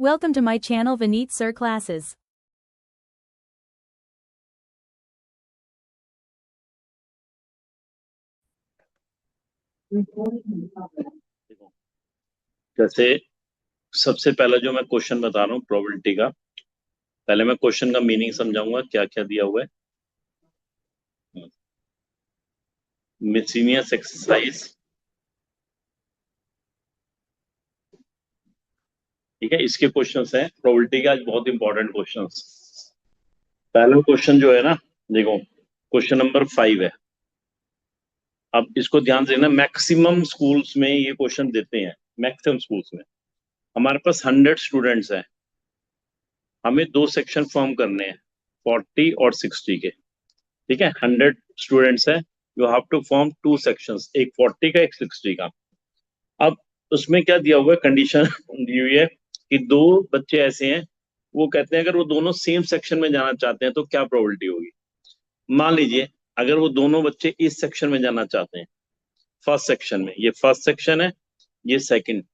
Welcome to my channel Vineet Sir Classes. देखो, जैसे सबसे पहला जो मैं क्वेश्चन बता रहा हूँ प्रोबेबिलिटी का, पहले मैं क्वेश्चन का मीनिंग समझाऊंगा क्या क्या दिया हुआ है। मिसलिनियस एक्सरसाइज, ठीक है, इसके क्वेश्चंस हैं प्रोबेबिलिटी के, आज बहुत इंपॉर्टेंट क्वेश्चंस। पहला क्वेश्चन जो है ना, देखो क्वेश्चन नंबर 5 है। अब इसको ध्यान से देना, मैक्सिमम स्कूल्स में ये क्वेश्चन देते हैं। मैक्सिमम स्कूल्स में हमारे पास 100 स्टूडेंट्स हैं, हमें दो सेक्शन फॉर्म करने हैं, 40 और 60 के। ठीक है, 100 स्टूडेंट्स हैं, you have to form two sections, एक 40 का एक 60 का। अब उसमें क्या दिया हुआ है, कंडीशन दी हुई है कि दो बच्चे ऐसे हैं, वो कहते हैं अगर वो दोनों सेम सेक्शन में जाना चाहते हैं तो क्या प्रोबेबिलिटी होगी। मान लीजिए अगर वो दोनों बच्चे इस सेक्शन में जाना चाहते हैं, फर्स्ट सेक्शन में, ये फर्स्ट सेक्शन है, ये सेकंड,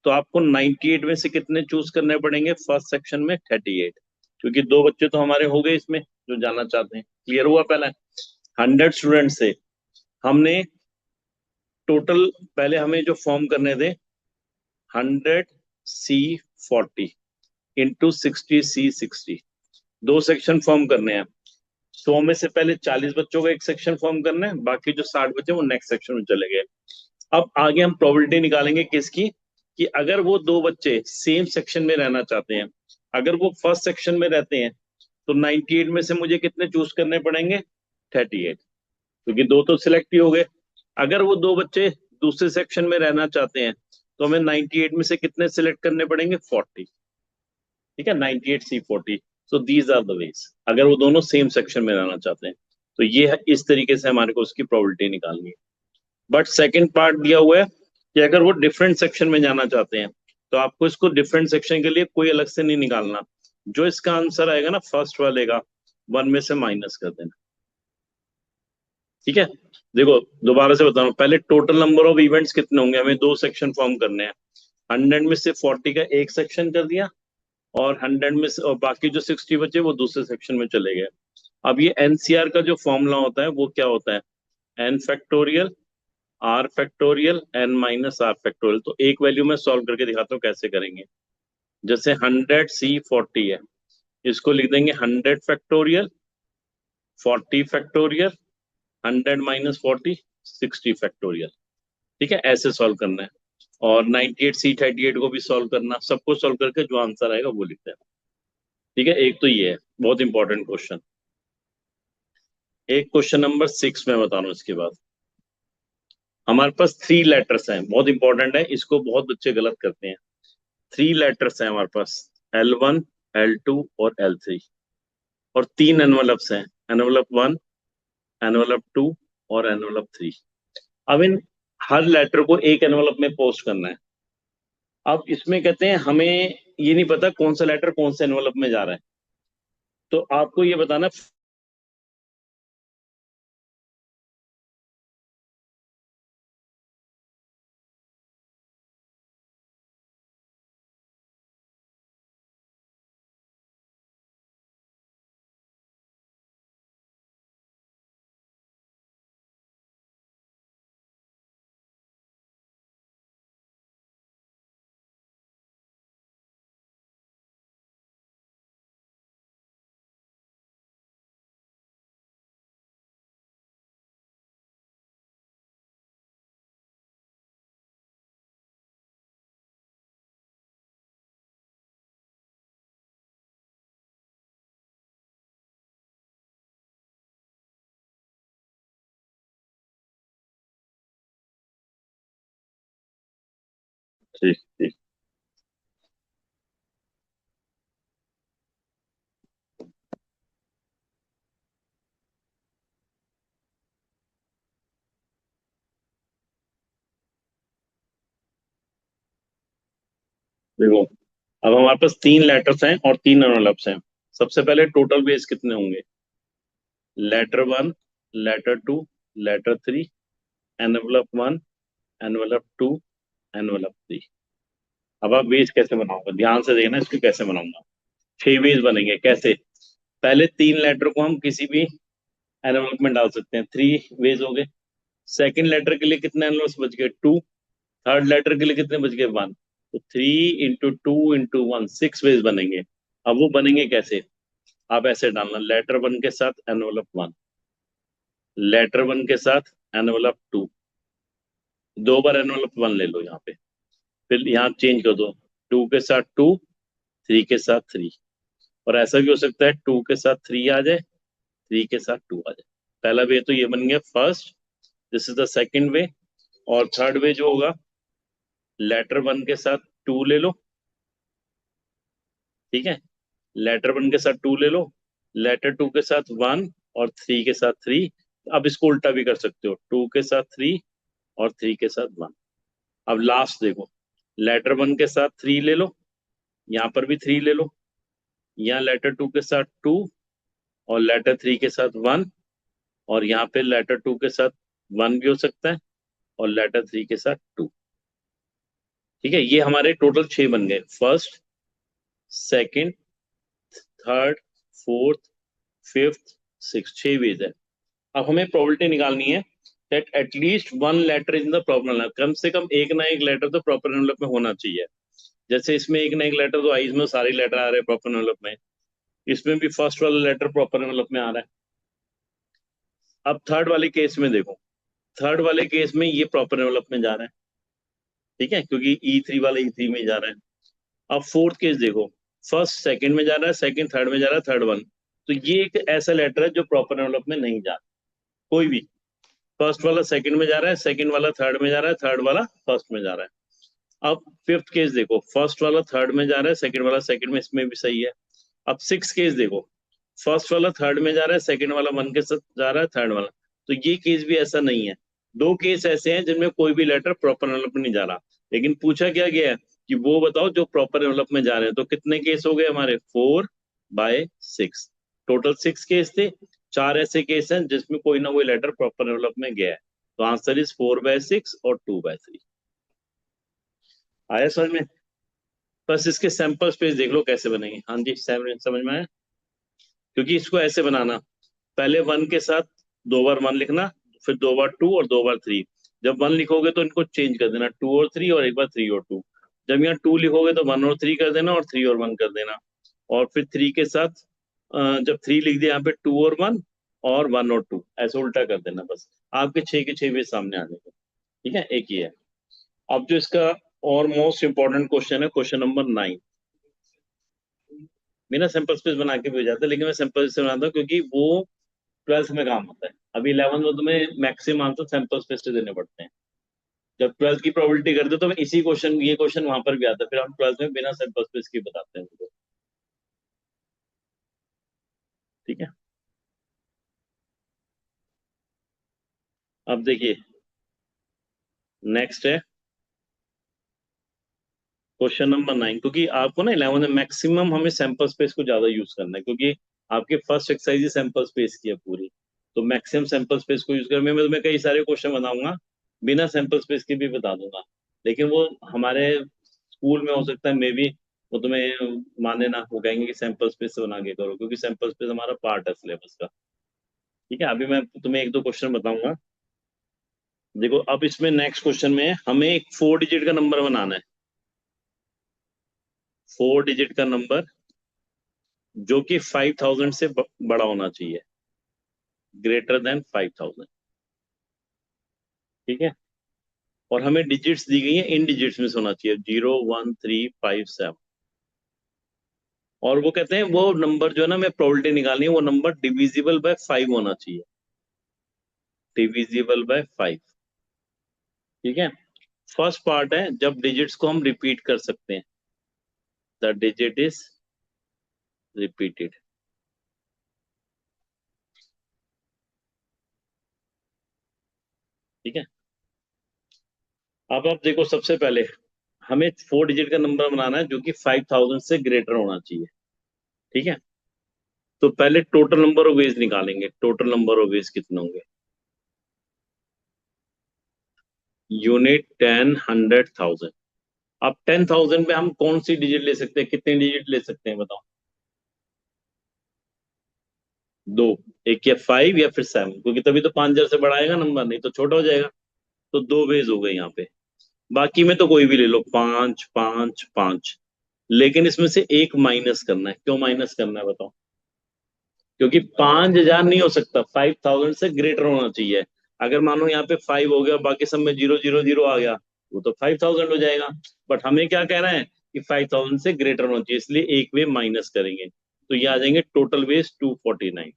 तो आपको 98 में से कितने चूज करने पड़ेंगे, फर्स्ट सेक्शन में 38, क्योंकि दो बच्चे तो हमारे हो गए इसमें जो जाना चाहते हैं। क्लियर हुआ? पहला 100 स्टूडेंट से हमने टोटल, पहले हमें जो फॉर्म करने थे 100C40 इंटू 60C60, दो सेक्शन फॉर्म करने हैं। 100 में से पहले 40 बच्चों का एक सेक्शन फॉर्म करना है, बाकी जो 60 बच्चे वो नेक्स्ट सेक्शन में चले गए। अब आगे हम प्रोबेबिलिटी निकालेंगे किसकी, कि अगर वो दो बच्चे सेम सेक्शन में रहना चाहते हैं, अगर वो फर्स्ट सेक्शन में रहते हैं तो 98 में से मुझे कितने चूज करने पड़ेंगे, 38, क्योंकि दो तो सिलेक्ट ही हो गए। अगर वो दो बच्चे दूसरे सेक्शन में रहना चाहते हैं तो हमें 98 में से कितने सिलेक्ट करने पड़ेंगे, 40। ठीक है, 98C40। So these are the ways, अगर वो दोनों सेम सेक्शन में रहना चाहते हैं तो ये है, इस तरीके से हमारे को उसकी प्रोबेबिलिटी निकालनी है। बट सेकंड पार्ट दिया हुआ है कि अगर वो डिफरेंट सेक्शन में जाना चाहते हैं तो आपको इसको डिफरेंट सेक्शन के लिए कोई अलग से नहीं निकालना, जो इसका आंसर आएगा ना फर्स्ट वाले का, 1 में से माइनस कर देना। ठीक है, देखो दोबारा से बता रहा हूँ, पहले टोटल नंबर ऑफ इवेंट्स कितने होंगे, हमें दो सेक्शन फॉर्म करने हैं। 100 में से 40 का एक सेक्शन कर दिया, और 100 में से और बाकी जो 60 बचे वो दूसरे सेक्शन में चले गए। अब ये एनसीआर का जो फॉर्मूला होता है वो क्या होता है, n factorial r factorial n minus r factorial. तो एक वैल्यू में सॉल्व करके दिखाता हूँ कैसे करेंगे। जैसे 100C40 है, इसको लिख देंगे 100 फैक्टोरियल 40 फैक्टोरियल 100 माइनस 40 60 फैक्टोरियल। ठीक है, ऐसे सॉल्व करना है। और 98C38 को भी सॉल्व करना, सबको सॉल्व करके जो आंसर आएगा वो लिखते हैं। ठीक है, एक तो ये है बहुत इंपॉर्टेंट क्वेश्चन। एक क्वेश्चन नंबर 6 में बता रहा हूँ इसके बाद। हमारे पास 3 लेटर्स हैं, बहुत इंपॉर्टेंट है, इसको बहुत बच्चे गलत करते हैं। 3 लेटर्स हैं हमारे पास, L1 L2 और L3, और 3 एनवलप्स हैं, एनवलप 1 एनवलप 2 और एनवलप 3। अब इन हर लेटर को एक एनवलप में पोस्ट करना है। अब इसमें कहते हैं हमें ये नहीं पता कौन सा लेटर कौन से एनवलप में जा रहा है, तो आपको ये बताना ठीक ठीक। देखो, अब हमारे पास 3 लेटर्स हैं और 3 एनवलप्स हैं। सबसे पहले टोटल बेस कितने होंगे, letter 1 letter 2 letter 3, envelope 1 envelope 2 envelope 3। अब आप वेज कैसे बनाऊंगा, ध्यान से देखना इसको कैसे बनाऊंगा। 6 वेज बनेंगे कैसे। पहले 3 लेटर को हम किसी भी एनवलप में डाल सकते हैं, 3 वेज हो गए। सेकंड लेटर के लिए कितने एनवलप्स बच गए, 2। थर्ड लेटर के लिए कितने बच गए, 1। तो 3 × 2 × 1, 6 वेज बनेंगे। अब वो बनेंगे कैसे, आप ऐसे डालना, लेटर 1 के साथ एनवलप 1, लेटर 1 के साथ एनवलप 2, 2 बार एनवलप 1 ले लो यहाँ पे, फिर यहाँ चेंज कर दो, 2 के साथ 2, 3 के साथ 3। और ऐसा भी हो सकता है 2 के साथ 3 आ जाए, 3 के साथ 2 आ जाए। पहला वे तो ये बन गया first, this is the second वे। और थर्ड वे जो होगा, लेटर 1 के साथ 2 ले लो, ठीक है, लेटर 1 के साथ 2 ले लो, लेटर 2 के साथ 1 और 3 के साथ 3। अब इसको उल्टा भी कर सकते हो, 2 के साथ 3 और 3 के साथ 1। अब लास्ट देखो, लेटर 1 के साथ 3 ले लो, यहाँ पर भी 3 ले लो, यहाँ लेटर 2 के साथ 2 और लेटर 3 के साथ 1, और यहाँ पे लेटर 2 के साथ 1 भी हो सकता है और लेटर 3 के साथ 2। ठीक है, ये हमारे टोटल 6 बन गए, first, second, third, fourth, fifth, six, 6 ways है। अब हमें प्रोबेबिलिटी निकालनी है that at least 1 letter in the proper envelope, कम से कम एक ना एक लेटर तो प्रॉपर एनवलप में होना चाहिए। जैसे इसमें एक ना एक लेटर तो आई, इसमें सारे लेटर आ रहे हैं प्रॉपर एनवलप में, इसमें भी फर्स्ट वाला लेटर प्रॉपर एनवलप में आ रहा है। अब थर्ड वाले केस में देखो, थर्ड वाले केस में ये प्रॉपर एनवलप में जा रहा है, ठीक है, क्योंकि E3 वाला E3 में जा रहा है। अब फोर्थ केस देखो, फर्स्ट सेकंड में जा रहा है, सेकंड थर्ड में जा रहा है, थर्ड वन। तो ये एक ऐसा लेटर है जो प्रॉपर एनवलप में नहीं जा रहा, कोई भी। फर्स्ट वाला सेकंड में जा रहा है, सेकंड वाला थर्ड में जा रहा है, थर्ड वाला फर्स्ट में जा रहा है। अब फिफ्थ केस देखो, फर्स्ट वाला थर्ड में जा रहा है, सेकंड वाला सेकंड में, इसमें भी सही है। अब सिक्स केस देखो, फर्स्ट वाला थर्ड में जा रहा है, सेकंड वाला वन के साथ जा रहा है, थर्ड वाला। तो ये केस भी ऐसा नहीं है। 2 केस ऐसे हैं जिनमें कोई भी लेटर प्रॉपर एनवलप में नहीं जा रहा, लेकिन पूछा क्या गया है कि वो बताओ जो प्रॉपर एनवलप में जा रहे हैं। तो कितने केस हो गए हमारे, 4/6, टोटल 6 केस थे। 4 ऐसे केस हैं जिसमें कोई ना कोई लेटर प्रॉपर एनवलप में गया है। तो आंसर इज 4/6 और 2/3। आया समझ में। बस इसके सैंपल स्पेस देख लो कैसे बनेंगे। हाँ जी, समझ में आया। क्योंकि इसको ऐसे बनाना, पहले 1 के साथ 2 बार 1 लिखना, फिर 2 बार 2 और 2 बार 3। जब 1 लिखोगे तो इनको चेंज कर देना, 2 और 3, और एक बार 3 और 2। जब यहाँ 2 लिखोगे तो 1 और 3 कर देना, और 3 और 1 कर देना। और फिर 3 के साथ जब 3 लिख दिया यहाँ पे 2 और 1 और 1 और 2, ऐसे उल्टा कर देना। बस आपके 6 के 6 भी सामने आ जाएंगे। ठीक है, एक ही है। अब जो इसका और मोस्ट इंपॉर्टेंट क्वेश्चन है, क्वेश्चन नंबर 9। बिना सैंपल स्पेस बना के भी हो जाता है, लेकिन मैं सैंपल स्पेस बनाता हूँ क्योंकि वो 12th में काम आता है। अभी 11th में तुम्हें मैक्सिमम आंसर सैंपल स्पेस से देने पड़ते हैं। जब 12th की प्रोबेबिलिटी करते हो तो मैं इसी क्वेश्चन, ये क्वेश्चन वहां पर भी आता है, फिर हम 12th में बिना सैंपल स्पेस के बताते हैं उनको। ठीक है, अब देखिए नेक्स्ट है क्वेश्चन नंबर 9। क्योंकि आपको ना 11th में मैक्सिमम हमें सैंपल स्पेस को ज्यादा यूज करना है, क्योंकि आपके फर्स्ट एक्सरसाइज ही सैंपल स्पेस की है पूरी। तो मैक्सिमम सैंपल स्पेस को यूज कर, मैं तुम्हें कई सारे क्वेश्चन बनाऊंगा बिना सैंपल स्पेस के भी बता दूंगा, लेकिन वो हमारे स्कूल में हो सकता है मे बी वो तुम्हें माने ना, वो कहेंगे कि सैंपल स्पेस से बना के करो, क्योंकि सैंपल स्पेस हमारा पार्ट है सिलेबस का। ठीक है, अभी मैं तुम्हें एक दो क्वेश्चन बताऊंगा। देखो, अब इसमें नेक्स्ट क्वेश्चन में हमें एक 4 डिजिट का नंबर बनाना है, 4 डिजिट का नंबर जो कि 5000 से बड़ा होना चाहिए, ग्रेटर देन 5000। ठीक है, और हमें डिजिट्स दी गई है, इन डिजिट्स में से होना चाहिए, 0 1 3 5 7। और वो कहते हैं वो नंबर जो है ना, मैं प्रोबेबिलिटी निकालनी है, वो नंबर डिविजिबल बाय 5 होना चाहिए, डिविजिबल बाय 5। ठीक है, फर्स्ट पार्ट है जब डिजिट्स को हम रिपीट कर सकते हैं, द डिजिट इज रिपीटेड। ठीक है, अब आप देखो, सबसे पहले हमें 4 डिजिट का नंबर बनाना है जो कि 5000 से ग्रेटर होना चाहिए। ठीक है, तो पहले टोटल नंबर ऑफ वेज निकालेंगे, टोटल नंबर ऑफ वेज कितने होंगे, यूनिट 10 100 1000। अब 10,000 पे हम कौन सी डिजिट ले सकते हैं, कितने डिजिट ले सकते हैं बताओ? दो, एक या 5 या फिर 7, क्योंकि तभी तो 5,000 से बढ़ाएगा नंबर, नहीं तो छोटा हो जाएगा। तो दो वेज हो गए यहाँ पे। बाकी में तो कोई भी ले लो, 5 5 5। लेकिन इसमें से एक माइनस करना है। क्यों माइनस करना है बताओ? क्योंकि 5,000 नहीं हो सकता, 5,000 से ग्रेटर होना चाहिए। अगर मानो यहाँ पे 5 हो गया, बाकी सब में 0 0 0 आ गया, वो तो 5,000 हो जाएगा। बट हमें क्या कहना है कि 5,000 से ग्रेटर होना चाहिए, इसलिए एक वे माइनस करेंगे। तो ये आ जाएंगे टोटल वेज 249।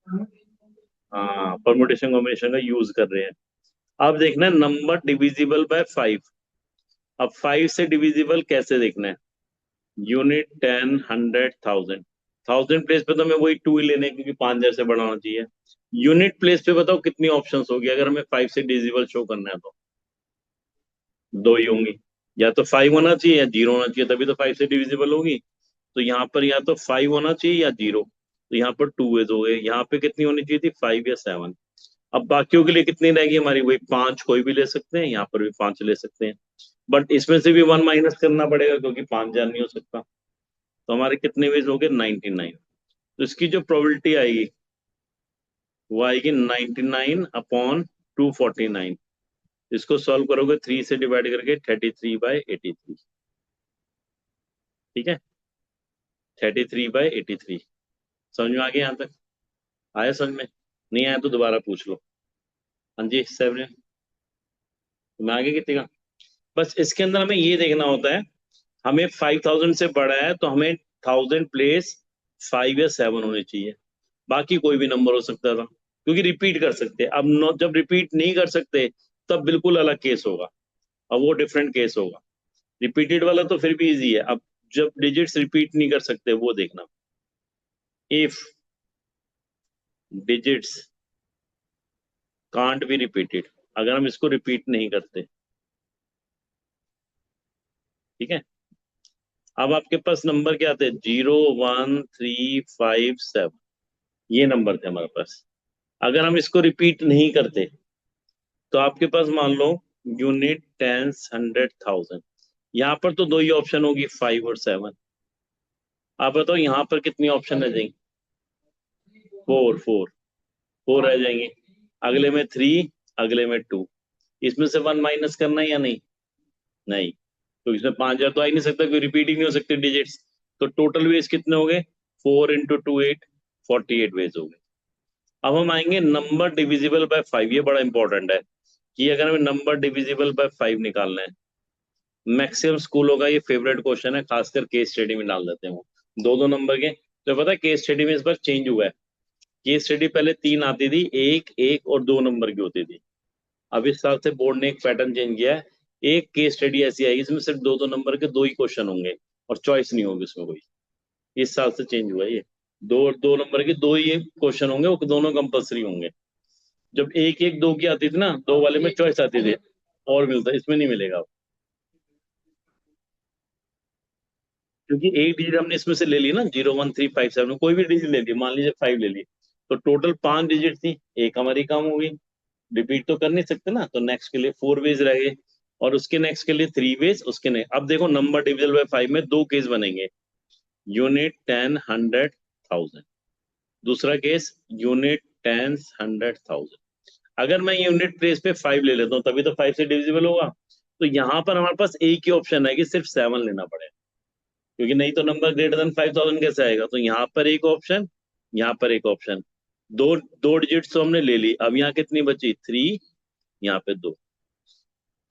हाँ, परमुटेशन कॉम्बिनेशन का यूज कर रहे हैं। अब देखना है नंबर डिविजिबल बाय 5। अब 5 से डिविजिबल कैसे देखना है? यूनिट, 10, 100, 1000। 1000 प्लेस पे तो हमें वही 2 ही लेने हैं, क्योंकि 5,000 से बढ़ाना चाहिए। यूनिट प्लेस पे बताओ कितनी ऑप्शंस होगी अगर हमें 5 से डिविजिबल शो करना है तो? दो ही होंगी। या तो 5 होना चाहिए या 0 होना चाहिए, तभी तो 5 से डिविजिबल होगी। तो यहाँ पर या तो 5 होना चाहिए या 0। तो यहाँ पर 2 वेज हो गए। यहाँ पे कितनी होनी चाहिए थी, 5 या 7। अब बाकियों के लिए कितनी रहेगी हमारी, वही 5 कोई भी ले सकते हैं, यहाँ पर भी 5 ले सकते हैं। बट इसमें से भी 1 माइनस करना पड़ेगा, क्योंकि 5,000 नहीं हो सकता। तो हमारे कितने वेज हो गए, 99। तो इसकी जो प्रोबेबिलिटी आएगी वो आएगी 99/249। इसको सॉल्व करोगे 3 से डिवाइड करके, 33/83। ठीक है, 33/83। समझ में आ गया यहाँ तक? आया समझ में? नहीं आया तो दोबारा पूछ लो। हाँ जी 7 में आगे कितने का? बस इसके अंदर हमें ये देखना होता है, हमें 5,000 से बड़ा है तो हमें 1000 प्लेस 5 या 7 होने चाहिए। बाकी कोई भी नंबर हो सकता था, क्योंकि रिपीट कर सकते हैं। अब जब रिपीट नहीं कर सकते तब बिल्कुल अलग केस होगा। अब वो डिफरेंट केस होगा। रिपीटेड वाला तो फिर भी इजी है। अब जब डिजिट्स रिपीट नहीं कर सकते वो देखना। If digits can't be repeated, अगर हम इसको रिपीट नहीं करते। ठीक है, अब आपके पास नंबर क्या थे, 0 1 3 5 7। ये नंबर थे हमारे पास। अगर हम इसको रिपीट नहीं करते तो आपके पास मान लो यूनिट, टेंस, 100, 1000। यहाँ पर तो दो ही ऑप्शन होगी, 5 और 7। आप बताओ यहाँ पर कितनी ऑप्शन रह जाएंगी? 4 4 4 रह जाएंगे। अगले में 3, अगले में 2। इसमें से 1 माइनस करना है या नहीं? नहीं, तो इसमें 5,000 तो आ ही नहीं सकता, कोई रिपीट ही नहीं हो सकते डिजिट्स। तो टोटल वेज कितने हो गए, 4 × 2 8, 48 वेज हो गए। अब हम आएंगे नंबर डिविजिबल बाय 5। ये बड़ा इंपॉर्टेंट है कि अगर हमें नंबर डिविजिबल बाय 5 निकालना है, मैक्सिमम स्कूलों का ये फेवरेट क्वेश्चन है, खासकर केस स्टडी में डाल देते हैं वो, दो दो नंबर के। तो पता है केस स्टडी में इस बार चेंज हुआ है। केस स्टडी पहले 3 आती थी, 1 1 और 2 नंबर की होती थी। अब इस साल से बोर्ड ने एक पैटर्न चेंज किया है। एक केस स्टडी ऐसी आएगी इसमें सिर्फ दो दो नंबर के दो ही क्वेश्चन होंगे, और चॉइस नहीं होगी उसमें कोई। इस साल से चेंज हुआ है ये। दो दो नंबर के दो ही क्वेश्चन होंगे, वो दोनों कंपलसरी होंगे। जब 1 1 2 की आती थी ना, दो वाले में चॉइस आती थी और मिलता, इसमें नहीं मिलेगा। क्योंकि एक डिजिट हमने इसमें से ले ली ना, 0 1 3 5 7, कोई भी डिजिट ले ली, मान लीजिए 5 ले ली, तो टोटल 5 डिजिट थी, एक हमारी कम हो गई। रिपीट तो कर नहीं सकते ना, तो नेक्स्ट के लिए 4 वेज रह गए, और उसके नेक्स्ट के लिए 3 वेज, उसके नेक्स्ट। अब देखो नंबर डिविजल बाय 5 में दो केस बनेंगे, यूनिट, 10, 100, 1000। दूसरा केस यूनिट, टेंस, 100, 1000। अगर मैं यूनिट प्लेस पे 5 ले लेता हूँ तभी तो 5 से डिविजिबल होगा। तो यहाँ पर हमारे पास एक ही ऑप्शन है कि सिर्फ 7 लेना पड़ेगा, क्योंकि नहीं तो नंबर ग्रेटर देन 5,000 कैसे आएगा। तो यहाँ पर एक ऑप्शन, यहाँ पर एक ऑप्शन। दो दो डिजिट्स तो हमने ले ली, अब यहाँ कितनी बची, 3, यहाँ पे 2।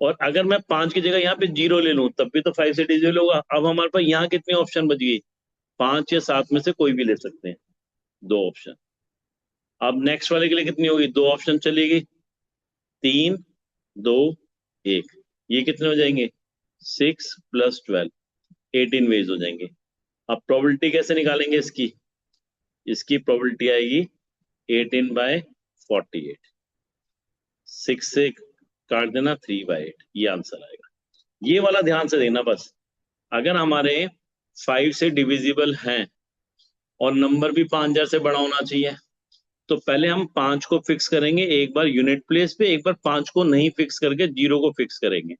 और अगर मैं 5 की जगह यहाँ पे 0 ले लूं तब भी तो 5 से डिविजिबल होगा। अब हमारे पास यहाँ कितनी ऑप्शन बच गई, 5 या 7 में से कोई भी ले सकते हैं, दो ऑप्शन। अब नेक्स्ट वाले के लिए कितनी होगी, दो ऑप्शन चली गई, 3 2 1। ये कितने हो जाएंगे, 6 + 12, 18 वेज हो जाएंगे। अब प्रोबेबिलिटी कैसे निकालेंगे इसकी? इसकी प्रोबेबिलिटी आएगी 18/48। 6 से काट देना, 3/8, ये आंसर आएगा। ये वाला ध्यान से देना बस। अगर हमारे 5 से डिविजिबल हैं और नंबर भी 5,000 से बड़ा होना चाहिए, तो पहले हम 5 को फिक्स करेंगे एक बार यूनिट प्लेस पे, एक बार 5 को नहीं फिक्स करके 0 को फिक्स करेंगे।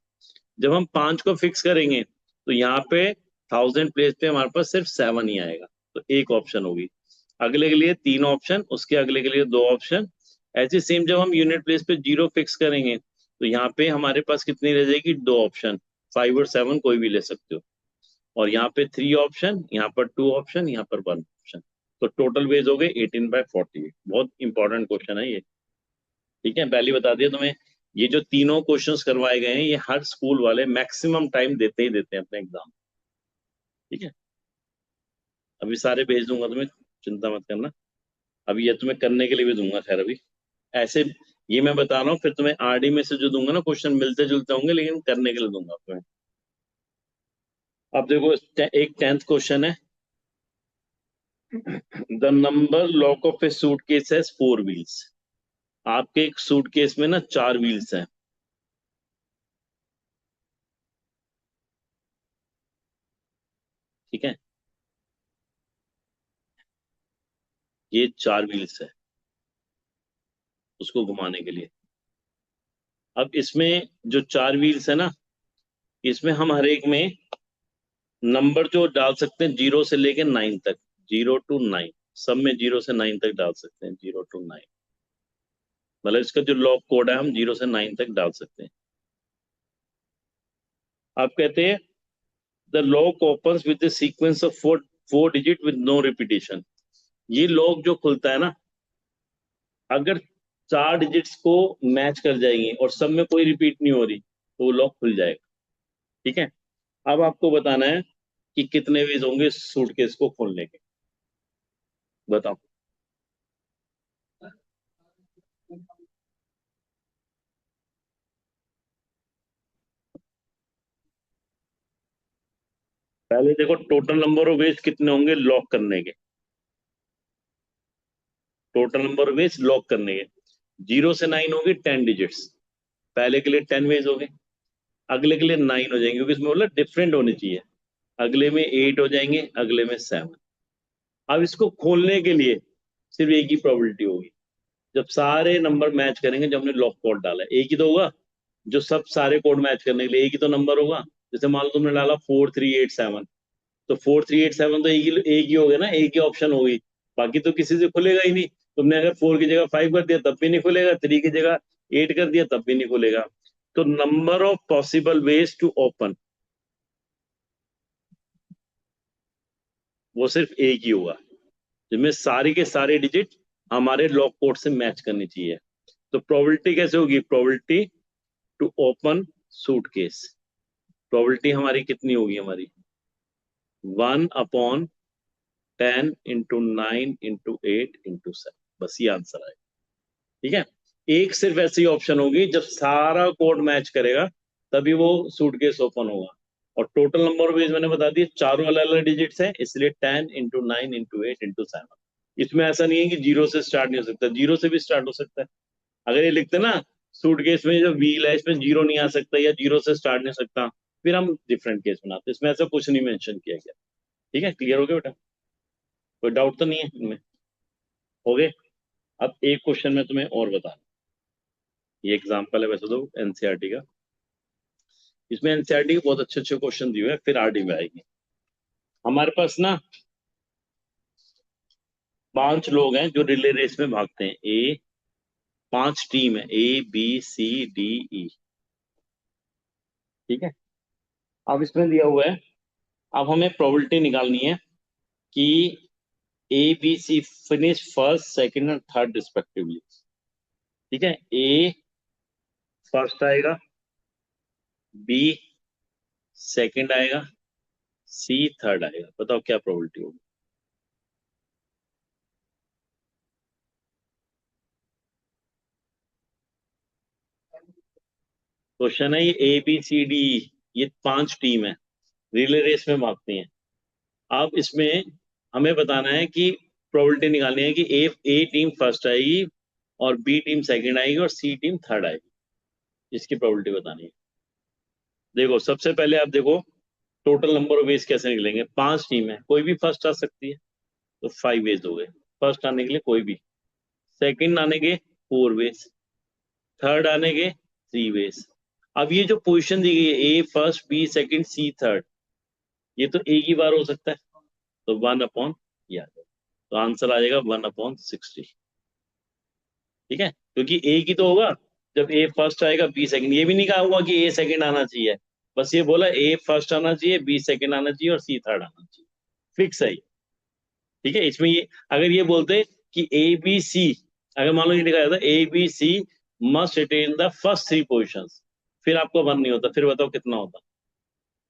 जब हम 5 को फिक्स करेंगे तो यहाँ पे 1000 प्लेस पे हमारे पास सिर्फ 7 ही आएगा, तो एक ऑप्शन होगी। अगले के लिए 3 ऑप्शन, उसके अगले के लिए 2 ऑप्शन। ऐसे सेम जब हम यूनिट प्लेस पे 0 फिक्स करेंगे तो यहाँ पे हमारे पास कितनी रह जाएगी, 2 ऑप्शन, 5 और 7 कोई भी ले सकते हो। और यहाँ पे 3 ऑप्शन, यहाँ पर 2 ऑप्शन, यहाँ पर 1 ऑप्शन। तो टोटल वेज हो गए 18/48। बहुत इंपॉर्टेंट क्वेश्चन है ये, ठीक है, पहले बता दिया तुम्हें। ये जो तीनों क्वेश्चंस करवाए गए हैं ये हर स्कूल वाले मैक्सिमम टाइम देते ही देते हैं अपने एग्जाम, ठीक है। अभी सारे भेज दूंगा तुम्हें, चिंता मत करना। अभी ये तुम्हें करने के लिए भी दूंगा, खैर अभी ऐसे ये मैं बता रहा हूँ, फिर तुम्हें आरडी में से जो दूंगा ना क्वेश्चन मिलते जुलते होंगे, लेकिन करने के लिए दूंगा तुम्हें। अब देखो एक 10th क्वेश्चन है। The number lock of A suitcase has 4 wheels. आपके एक सूटकेस में ना 4 व्हील्स हैं, ठीक है। ये 4 व्हील्स है उसको घुमाने के लिए। अब इसमें जो 4 व्हील्स है ना, इसमें हम हर एक में नंबर जो डाल सकते हैं 0 से लेके 9 तक, 0 to 9, सब में 0 से 9 तक डाल सकते हैं, 0 to 9। मतलब इसका जो लॉक कोड है हम 0 से 9 तक डाल सकते हैं। आप कहते हैं the lock opens with the sequence of 4 digit with no repetition. ये लॉक जो खुलता है ना, अगर 4 डिजिट्स को मैच कर जाएंगे और सब में कोई रिपीट नहीं हो रही तो वो लॉक खुल जाएगा, ठीक है। अब आपको बताना है कि कितने वेज होंगे सूटकेस को खोलने के, बताओ। पहले देखो टोटल नंबर ऑफ वेज कितने होंगे लॉक करने के, total number of ways lock करने के 0 से 9 होगी 10 डिजिट्स। पहले के लिए 10 वेज हो गए, अगले के लिए 9 हो जाएंगे, क्योंकि इसमें बोला डिफरेंट होनी चाहिए। अगले में 8 हो जाएंगे, अगले में 7। अब इसको खोलने के लिए सिर्फ एक ही प्रोबेबिलिटी होगी, जब सारे नंबर मैच करेंगे, जब हमने लॉक कोड डाला है एक ही तो होगा, जो सब सारे कोड मैच करने के लिए एक ही तो नंबर होगा। जैसे मान लो तुमने डाला 4387, तो 4387 तो एक ही हो गया ना, एक ही ऑप्शन होगी, बाकी तो किसी से खुलेगा ही नहीं। तुमने अगर 4 की जगह 5 कर दिया तब भी नहीं खुलेगा, 3 की जगह 8 कर दिया तब भी नहीं खुलेगा। तो number of possible ways to open वो सिर्फ एक ही होगा, जिसमें सारी के सारे डिजिट हमारे लॉक कोड से मैच करनी चाहिए। तो प्रोबेबिलिटी कैसे होगी, probability to open suitcase, probability हमारी कितनी होगी, हमारी 1/10 × 9 × 8 × 7, बस ये आंसर है, ठीक है। एक सिर्फ ऐसी ऑप्शन होगी जब सारा कोड मैच करेगा तभी वो सूटकेस ओपन होगा। और टोटल नंबर ऑफ वेज मैंने बता दिए, चारों अलग अलग डिजिट्स हैं, इसलिए 10 × 9 × 8 × 7। इसमें ऐसा नहीं है कि 0 से स्टार्ट नहीं हो सकता, 0 से भी स्टार्ट हो सकता है। अगर ये लिखते ना सूटकेस में जो व्हील है इसमें 0 नहीं आ सकता या 0 से स्टार्ट नहीं हो सकता, फिर हम डिफरेंट केस बनाते, इसमें ऐसा कुछ नहीं मेंशन किया गया, ठीक है। क्लियर हो गया बेटा, कोई डाउट तो नहीं है इनमें, हो गए। अब एक क्वेश्चन में तुम्हें और बता, ये एग्जाम्पल है वैसे तो एनसीईआरटी का, इसमें एनसीईआरटी के बहुत अच्छे अच्छे क्वेश्चन दिए हुए हैं, फिर आरडी में आएगी। हमारे पास ना 5 लोग हैं जो रिले रेस में भागते हैं, 5 टीम है, ABCDE, ठीक है। अब इसमें दिया हुआ है, अब हमें प्रोबेबिलिटी निकालनी है कि ABC फिनिश फर्स्ट सेकंड और थर्ड रिस्पेक्टिवली, ठीक है। A फर्स्ट आएगा, B सेकंड आएगा, C थर्ड आएगा, बताओ क्या प्रोबेबिलिटी होगी। क्वेश्चन है ये ABCD, ये 5 टीम है, रिले रेस में भागती हैं। अब इसमें हमें बताना है कि प्रोबेबिलिटी निकालनी है कि ए टीम फर्स्ट आएगी और बी टीम सेकंड आएगी और सी टीम थर्ड आएगी, इसकी प्रोबेबिलिटी बतानी है। देखो सबसे पहले आप देखो टोटल नंबर ऑफ वेज कैसे निकलेंगे, 5 टीम है, कोई भी फर्स्ट आ सकती है, तो 5 वेज हो गए फर्स्ट आने के लिए, कोई भी सेकंड आने के 4 वेज, थर्ड आने के 3 वेज। अब ये जो पोजीशन दी गई है, ए फर्स्ट, बी सेकंड, सी थर्ड, ये तो एक ही बार हो सकता है, तो 1/, ये आ जाएगा, तो आंसर आ जाएगा 1/60। ठीक है, क्योंकि एक ही तो होगा, जब ए फर्स्ट आएगा बी सेकंड, ये भी नहीं कहा हुआ कि ए सेकंड आना चाहिए, बस ये बोला ए फर्स्ट आना चाहिए, बी सेकंड आना चाहिए और सी थर्ड आना चाहिए, फिक्स है ये। ठीक है, इसमें ये अगर ये बोलते कि ए बी सी, अगर मान लो ये लिखा जाता A B C must attain the first 3 positions, फिर आपको 1 नहीं होता, फिर बताओ कितना होता।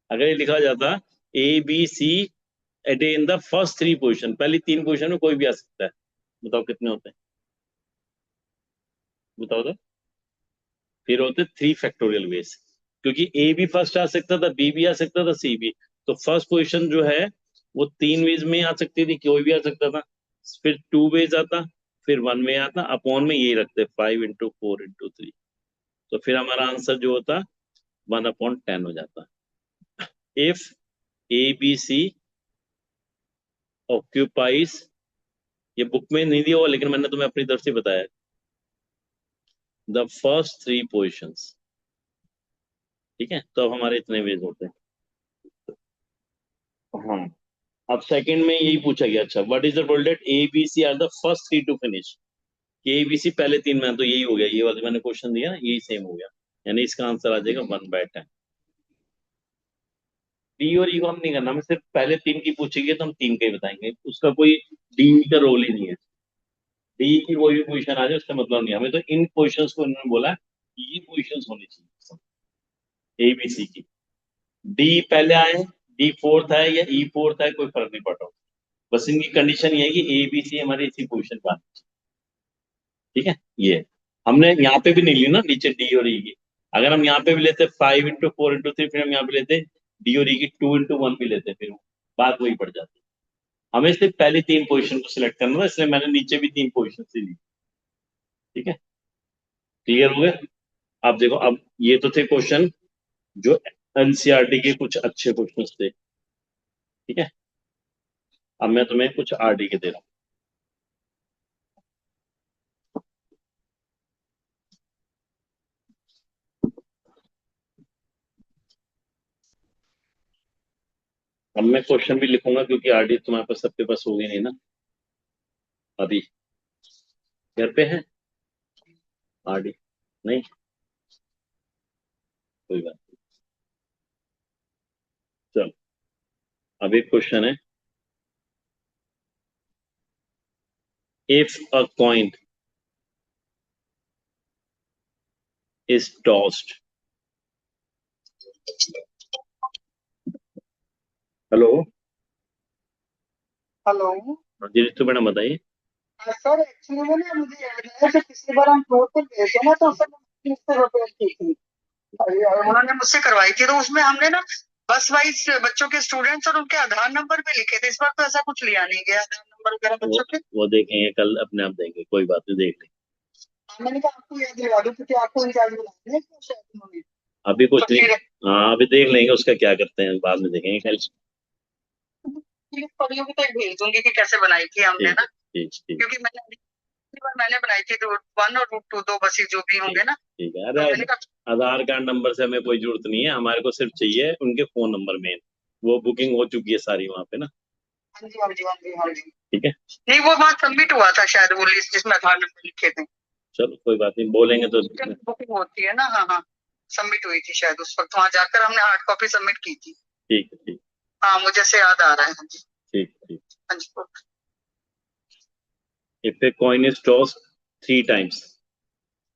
अगर ये लिखा जाता A B C attain the first 3 position, पहली 3 पोजिशन में कोई भी आ सकता है, बताओ कितने होते हैं, बताओ तो। फिर होते 3 फैक्टोरियल वेज, क्योंकि ए भी फर्स्ट आ सकता था, बी भी आ सकता था, सी भी, तो फर्स्ट पोजीशन जो है वो 3 वेज में आ सकती थी, कोई भी आ सकता था, फिर 2 वेज आता, फिर 1 वे आता, अपॉन में यही रखते 5 × 4 × 3, तो फिर हमारा आंसर जो होता 1/10 हो जाता। If A B C occupies, ये बुक में नहीं दिया हुआ लेकिन मैंने तुम्हें अपनी तरफ से बताया, द फर्स्ट 3 पोजिशंस। ठीक है, तो अब हमारे इतने वेज होते हैं। हाँ, अब सेकंड में यही पूछा गया, अच्छा what is the rule that A B C are the first 3 to finish, A B C पहले 3 में, तो यही हो गया, ये वाला मैंने क्वेश्चन दिया ना, यही सेम हो गया, यानी इसका आंसर आ जाएगा 1/10। डी और ई को हम नहीं करना, हमें सिर्फ पहले 3 की पूछेगी तो हम 3 का ही बताएंगे, उसका कोई डी का रोल ही नहीं है, डी की कोई भी पोजीशन आ जाए उसका मतलब नहीं, हमें तो इन पोजीशंस को इन्होंने बोला कि ये पोजीशंस होनी चाहिए ए बी सी की, डी पहले आए, डी फोर्थ है या ई फोर्थ है, कोई फर्क नहीं पड़ता, बस इनकी कंडीशन ये है कि ए बी सी हमारे इसी पोजीशन पर आना चाहिए। ठीक है, ये हमने यहाँ पे भी नहीं ली ना नीचे डी और ई की, अगर हम यहाँ पे भी लेते 5 × 4 × 3, फिर हम यहाँ पे लेते डी और ई की 2 × 1 भी लेते, फिर बात वही पड़ जाती। हमें सिर्फ पहली 3 पोजीशन को सिलेक्ट करना था, इसलिए मैंने नीचे भी 3 पोजीशन से ली। ठीक है, क्लियर हो गया। अब देखो, अब ये तो थे क्वेश्चन जो एनसीईआरटी के कुछ अच्छे क्वेश्चन थे। ठीक है, अब मैं तुम्हें कुछ आरडी के दे रहा हूँ। अब मैं क्वेश्चन भी लिखूंगा क्योंकि आरडी तुम्हारे पास सबके पास होगी नहीं ना अभी, घर पे है आरडी नहीं, कोई बात नहीं, चलो अब एक क्वेश्चन है, if a coin is tossed, hello, hello. हाँ जी रितु मैडम बताइए। सर एक्चुअली में ना मुझे याद है कि पिछली बार हम टूर पे गए थे ना, तो सर 300 रुपए की थी, और उन्होंने मुझसे करवाई थी, तो उसमें हमने ना बस वाइज बच्चों के स्टूडेंट्स और उनके आधार नंबर पे लिखे थे, इस बार तो ऐसा कुछ लिया नहीं गया आधार नंबर वगैरह बच्चों के। वो देखेंगे कल, अपने आप देंगे, कोई बात नहीं, देख लेंगे। मैंने कहा आपको याद दिला दूं क्योंकि आपको इंचार्ज बनाया है तो शायद उन्होंने। अभी कुछ तो नहीं, फिर हाँ अभी देख लेंगे उसका क्या करते हैं, बाद में देखेंगे कल। पढ़ियों की तो भेज दूंगी कि कैसे बनाई थी हमने ना, ठीक ठीक क्योंकि मैंने पिछली बार मैंने बनाई थी रूट 1 और रूट 2 दो बसें जो भी होंगे ना, ठीक है। तो अरे मैंने कहा आधार कार्ड नंबर से हमें कोई जरूरत नहीं है, हमारे को सिर्फ चाहिए उनके फोन नंबर में, वो बुकिंग हो चुकी है सारी वहाँ पे ना। हाँ जी हाँ जी हाँ जी हाँ जी, ठीक है, नहीं वो वहाँ सबमिट हुआ था शायद वो लिस्ट जिसमें आधार नंबर लिखे थे, चलो कोई बात नहीं, बोलेंगे तो। बुकिंग होती है ना, हाँ हाँ, सबमिट हुई थी शायद उस वक्त, वहां जाकर हमने हार्ड कॉपी सबमिट की थी। ठीक है ठीक, हाँ मुझे से याद आ रहा है, हाँ जी ठीक ठीक। हाँ जी okay. If a coin is toss 3 times,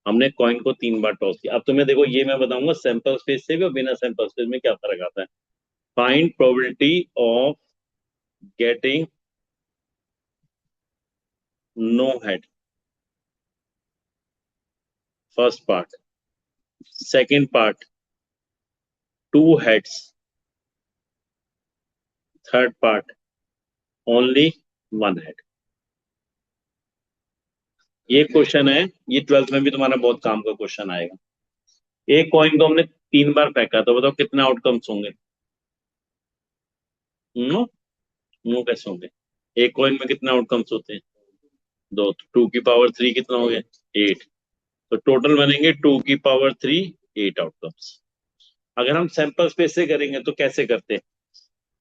हमने कॉइन को 3 बार टॉस किया। अब तुम्हें देखो, ये मैं बताऊंगा सैंपल स्पेस से भी और बिना सैंपल स्पेस में क्या फर्क आता है। Find probability of getting no head, first part, second part 2 heads, third part only 1 head। ये क्वेश्चन है, ये 12th में भी तुम्हारा बहुत काम का क्वेश्चन आएगा। एक कॉइन को हमने 3 बार फेंका, तो बताओ कितने आउटकम्स होंगे। नो, नो कैसे होंगे, एक कॉइन में कितने आउटकम्स होते हैं, 2, तो 2 की पावर 3 कितना हो गया 8, तो टोटल बनेंगे 2 की पावर 3 8 आउटकम्स। अगर हम सैंपल स्पेस से करेंगे तो कैसे करते हैं,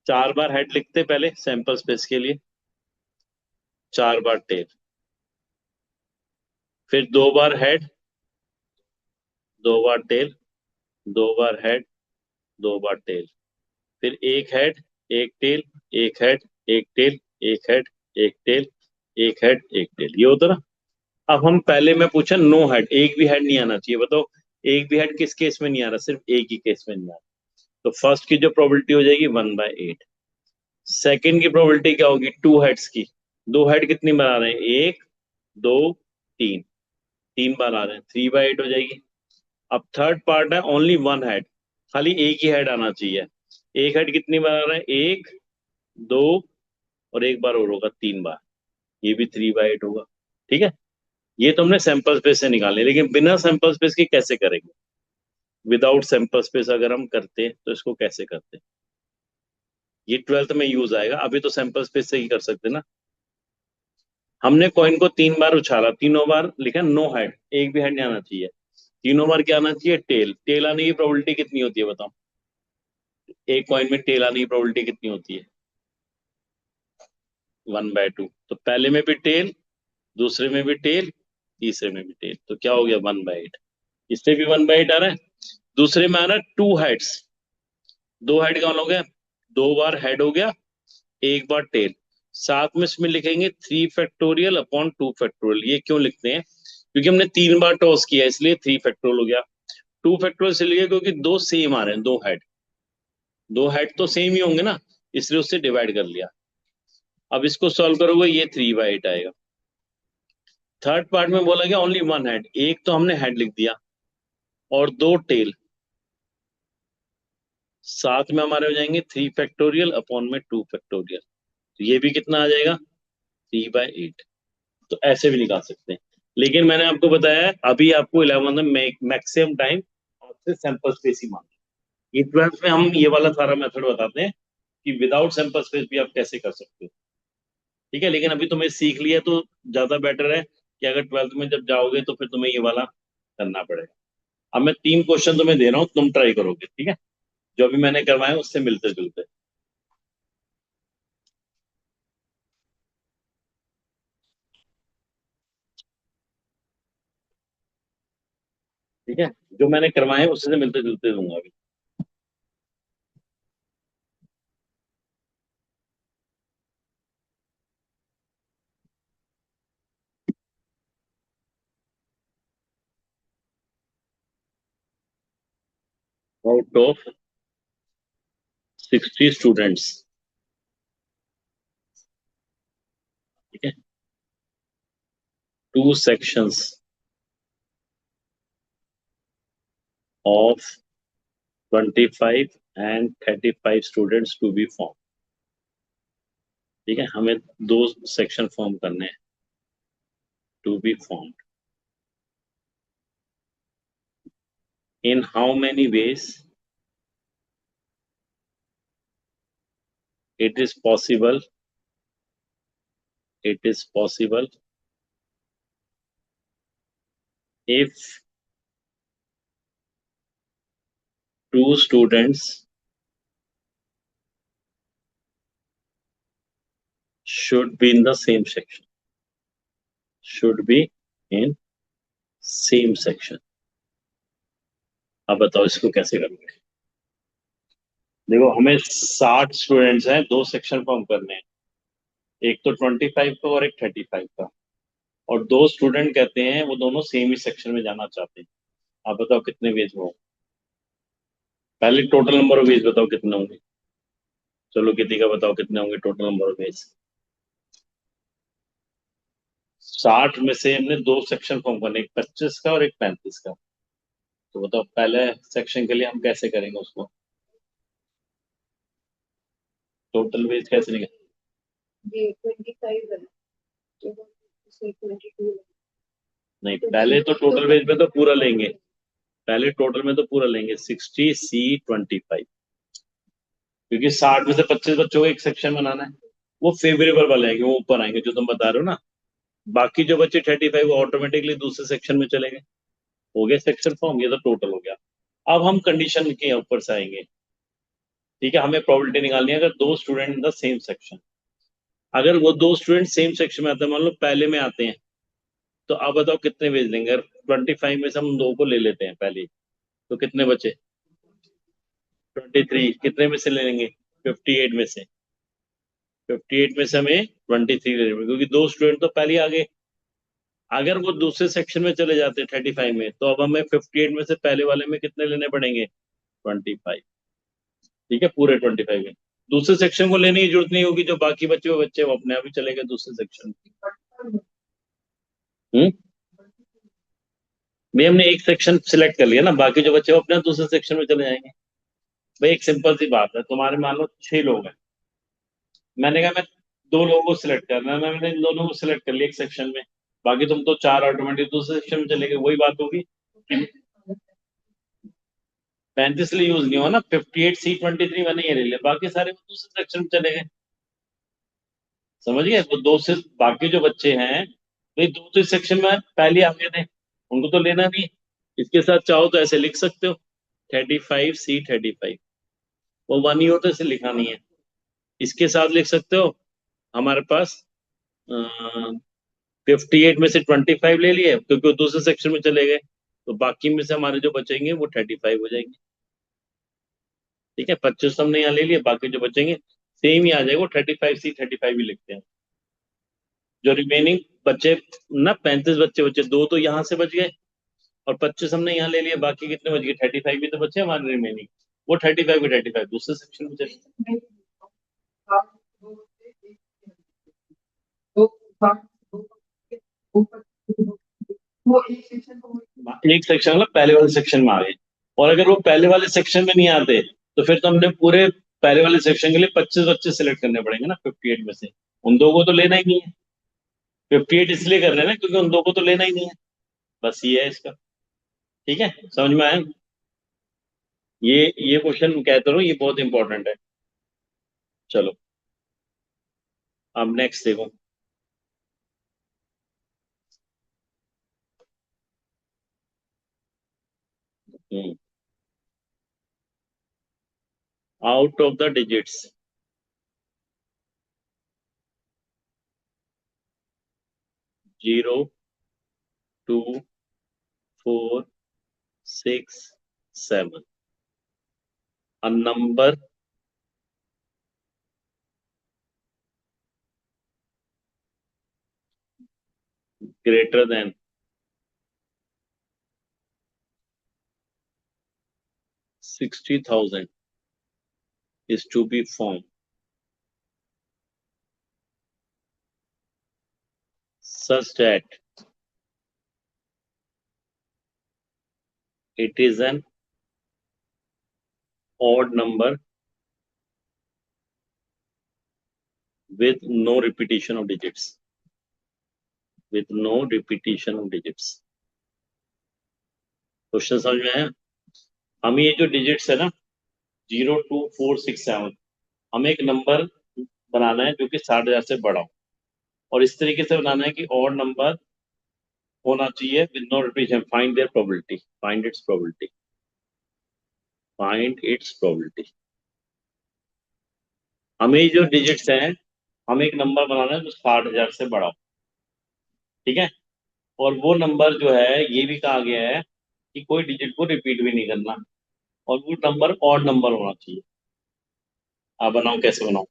4 बार हेड लिखते पहले सैंपल स्पेस के लिए, 4 बार टेल, फिर 2 बार हेड, 2 बार टेल, 2 बार हेड, 2 बार टेल, फिर एक हेड, एक टेल, एक हेड, एक टेल, एक हेड, एक टेल, एक हेड, एक टेल, ये होता ना। अब हम पहले में पूछा नो हेड, एक भी हेड नहीं आना चाहिए, बताओ एक भी हेड किस केस में नहीं आ रहा, सिर्फ एक ही केस में नहीं आ रहा। तो फर्स्ट की जो प्रोबेबिलिटी हो जाएगी 1/8। सेकंड की प्रोबेबिलिटी क्या होगी, 2 हेड्स की, 2 हेड कितनी बार आ रहे हैं, 1 2 3, 3 बार आ रहे हैं, 3/8 हो जाएगी। अब थर्ड पार्ट है ओनली 1 हेड, खाली एक ही हेड आना चाहिए। एक हेड कितनी बार आ रहा है, 1 2 और एक बार और होगा 3 बार, ये भी 3/8 होगा। ठीक है, ये तो हमने सैंपल स्पेस से निकाले, लेकिन बिना सैंपल स्पेस के कैसे करेंगे, विदाउट सैंपल स्पेस अगर हम करते तो इसको कैसे करते, ये 12th में यूज आएगा, अभी तो सैंपल स्पेस से ही कर सकते ना। हमने कॉइन को 3 बार उछाला, तीनों बार लिखा नो हेड, एक भी हेड नहीं आना चाहिए, तीनों बार क्या आना चाहिए, टेल। टेल आने की प्रोबेबिलिटी कितनी होती है बताओ, एक कॉइन में टेल आने की प्रोबेबिलिटी कितनी होती है, 1/2। तो पहले में भी टेल, दूसरे में भी टेल, तीसरे में भी टेल, तो क्या हो गया 1/8। इससे भी 1/8 आ रहा है। दूसरे में आ रहा है 2 हेड्स, 2 हेड कौन हो गया, 2 बार हेड हो गया, एक बार टेल, साथ में इसमें लिखेंगे 3 फैक्टोरियल अपॉन 2 फैक्टोरियल। ये क्यों लिखते हैं, क्योंकि हमने 3 बार टॉस किया इसलिए 3 फैक्टोरियल हो गया। 2 फैक्टोरियल इसलिए क्योंकि दो सेम आ रहे हैं, 2 हेड, 2 हेड तो सेम ही होंगे ना, इसलिए उससे डिवाइड कर लिया। अब इसको सॉल्व करोगे ये 3/8 आएगा। थर्ड पार्ट में बोला गया ओनली 1 हेड, एक तो हमने हेड लिख दिया और 2 टेल, साथ में हमारे हो जाएंगे 3 फैक्टोरियल अपॉन में 2 फैक्टोरियल, तो ये भी कितना आ जाएगा 3/8। तो ऐसे भी निकाल सकते हैं, लेकिन मैंने आपको बताया है, अभी आपको 11 में मैक्सिमम टाइम आपसे सैंपल स्पेस ही मांगे। ये 12th में हम ये वाला सारा मेथड बताते हैं कि विदाउट सैंपल स्पेस भी आप कैसे कर सकते हो। ठीक है, लेकिन अभी तुम्हें सीख लिया तो ज्यादा बेटर है कि अगर 12th में जब जाओगे तो फिर तुम्हें ये वाला करना पड़ेगा। अब मैं 3 क्वेश्चन तुम्हें दे रहा हूँ, तुम ट्राई करोगे, ठीक है, जो भी मैंने करवाया उससे मिलते जुलते। ठीक है, जो मैंने करवाए हैं उससे मिलते जुलते दूंगा अभी। आउट ऑफ 60 स्टूडेंट्स, ठीक है, 2 sections of 25 and 35 students to be formed। ठीक है, हमें 2 सेक्शन फॉर्म करने हैं, to be formed. In how many ways it is possible, it is possible if 2 students should be in the same section, should be in same section। अब बताओ इसको कैसे करोगे। देखो हमें 60 स्टूडेंट्स हैं, 2 सेक्शन फॉर्म करने हैं, एक तो 25 का और एक 35 का, और 2 स्टूडेंट कहते हैं वो दोनों सेम ही सेक्शन में जाना चाहते हैं। आप बताओ कितने वेज में हो, पहले टोटल नंबर ऑफ वेज बताओ कितने होंगे, चलो किसी का बताओ कितने होंगे टोटल नंबर ऑफ वेज। 60 में से हमने 2 सेक्शन फॉर्म करने, एक 25 का और एक 35 का, तो बताओ पहले सेक्शन के लिए हम कैसे करेंगे उसको, टोटल वेज कैसे निकल, ये 25 है, तो उसे 22 है। नहीं पहले तो टोटल वेज में तो पूरा लेंगे, पहले टोटल में तो पूरा लेंगे 60C25, क्योंकि 60 में से 25 बच्चों को एक सेक्शन बनाना है, वो फेवरेबल वाले आएंगे, वो ऊपर आएंगे जो तुम बता रहे हो ना। बाकी जो बच्चे 35 वो ऑटोमेटिकली दूसरे सेक्शन में चलेंगे। हो गया सेक्शन फॉर्म, ये तो टोटल हो गया। अब हम कंडीशन के ऊपर से आएंगे, ठीक है, हमें प्रोबेबिलिटी निकालनी है अगर दो student in the same section, अगर वो दो स्टूडेंट सेम सेक्शन में आते हैं, मान लो पहले में आते हैं, तो आप बताओ कितने भेज देंगे? अगर 25 में से हम दो को ले लेते हैं पहले, तो कितने बचे? 23। कितने में से ले लेंगे? 58 में से। 58 में से हमें 23 ले लेंगे, क्योंकि दो स्टूडेंट तो पहले ही आ गए। अगर वो दूसरे सेक्शन में चले जाते 35 में, तो अब हमें 58 में से पहले वाले में कितने लेने पड़ेंगे? 25। ठीक है, पूरे 25 में। दूसरे सेक्शन को लेने की जरूरत नहीं होगी, जो बाकी बचे हुए बच्चे वो अपने आप ही चले गए दूसरे सेक्शन में। भाई हमने एक सेक्शन सिलेक्ट कर लिया ना, बाकी जो बच्चे वो अपने आप दूसरे सेक्शन में चले जाएंगे। भाई एक सिंपल सी बात है, तुम्हारे मान लो 6 लोग हैं, मैंने कहा मैं दो लोगों को सिलेक्ट करना है, मैंने इन दोनों को सिलेक्ट कर लिया एक सेक्शन में, बाकी तुम तो 4 ऑटोमेटिक दूसरे सेक्शन में चले गए। वही बात होगी कि 35 लिए यूज नहीं हुआ ना, 58C23 मैंने ये ले लिया, बाकी सारे दूसरे सेक्शन में चले गए। समझ गए? वो दो से बाकी जो बच्चे हैं, भाई दूसरे सेक्शन में पहले आ गए थे, उनको तो लेना नहीं। इसके साथ चाहो तो ऐसे लिख सकते हो, 35C35, वो वन ही हो तो इसे लिखा नहीं है। इसके साथ लिख सकते हो, हमारे पास 58 में से 25 ले लिए, क्योंकि वो दूसरे सेक्शन में चले गए, तो बाकी में से हमारे जो बचेंगे वो 35 हो जाएंगे। ठीक है, 25 हमने यहाँ ले लिए, बाकी जो बचेंगे सेम ही आ जाएगा, वो 35C35 ही लिखते हैं। जो रिमेनिंग बच्चे ना, 35 बच्चे बचे, दो तो यहाँ से बच गए और 25 हमने यहाँ ले लिए, बाकी कितने बच गए? 35 भी तो बचे हमारे रिमेनिंग, वो 35 के 35 दूसरे सेक्शन में चले। एक सेक्शन मतलब पहले वाले सेक्शन में आ गए, और अगर वो पहले वाले सेक्शन में नहीं आते, तो फिर तो हमने पूरे पहले वाले सेक्शन के लिए 25 बच्चे सिलेक्ट करने पड़ेंगे ना 58 में से। उन दो को तो लेना ही नहीं है, 58 इसलिए कर रहे हैं ना क्योंकि उन दो को तो लेना ही नहीं है, बस ये है इसका। ठीक है, समझ में आया? ये क्वेश्चन कहता हूँ, ये बहुत इंपॉर्टेंट है। चलो अब नेक्स्ट देखो। Out of the digits 0, 2, 4, 6, 7, a number greater than 60,000 is to be formed such that it is an odd number with no repetition of digits. With no repetition of digits. Question समझ में आया? हम ये जो digits है ना, 0, 2, 4, 6, 7, हमें एक नंबर बनाना है जो कि 60,000 से बड़ा हो, और इस तरीके से बनाना है कि ऑड नंबर होना चाहिए with no repetition. Find their probability, find its probability, find its probability. हमें ये जो डिजिट्स हैं, हमें एक नंबर बनाना है जो 60,000 से बड़ा हो। ठीक है, और वो नंबर जो है, ये भी कहा गया है कि कोई डिजिट को रिपीट भी नहीं करना, और वो नंबर ऑड नंबर होना चाहिए। आप बनाओ, कैसे बनाओ?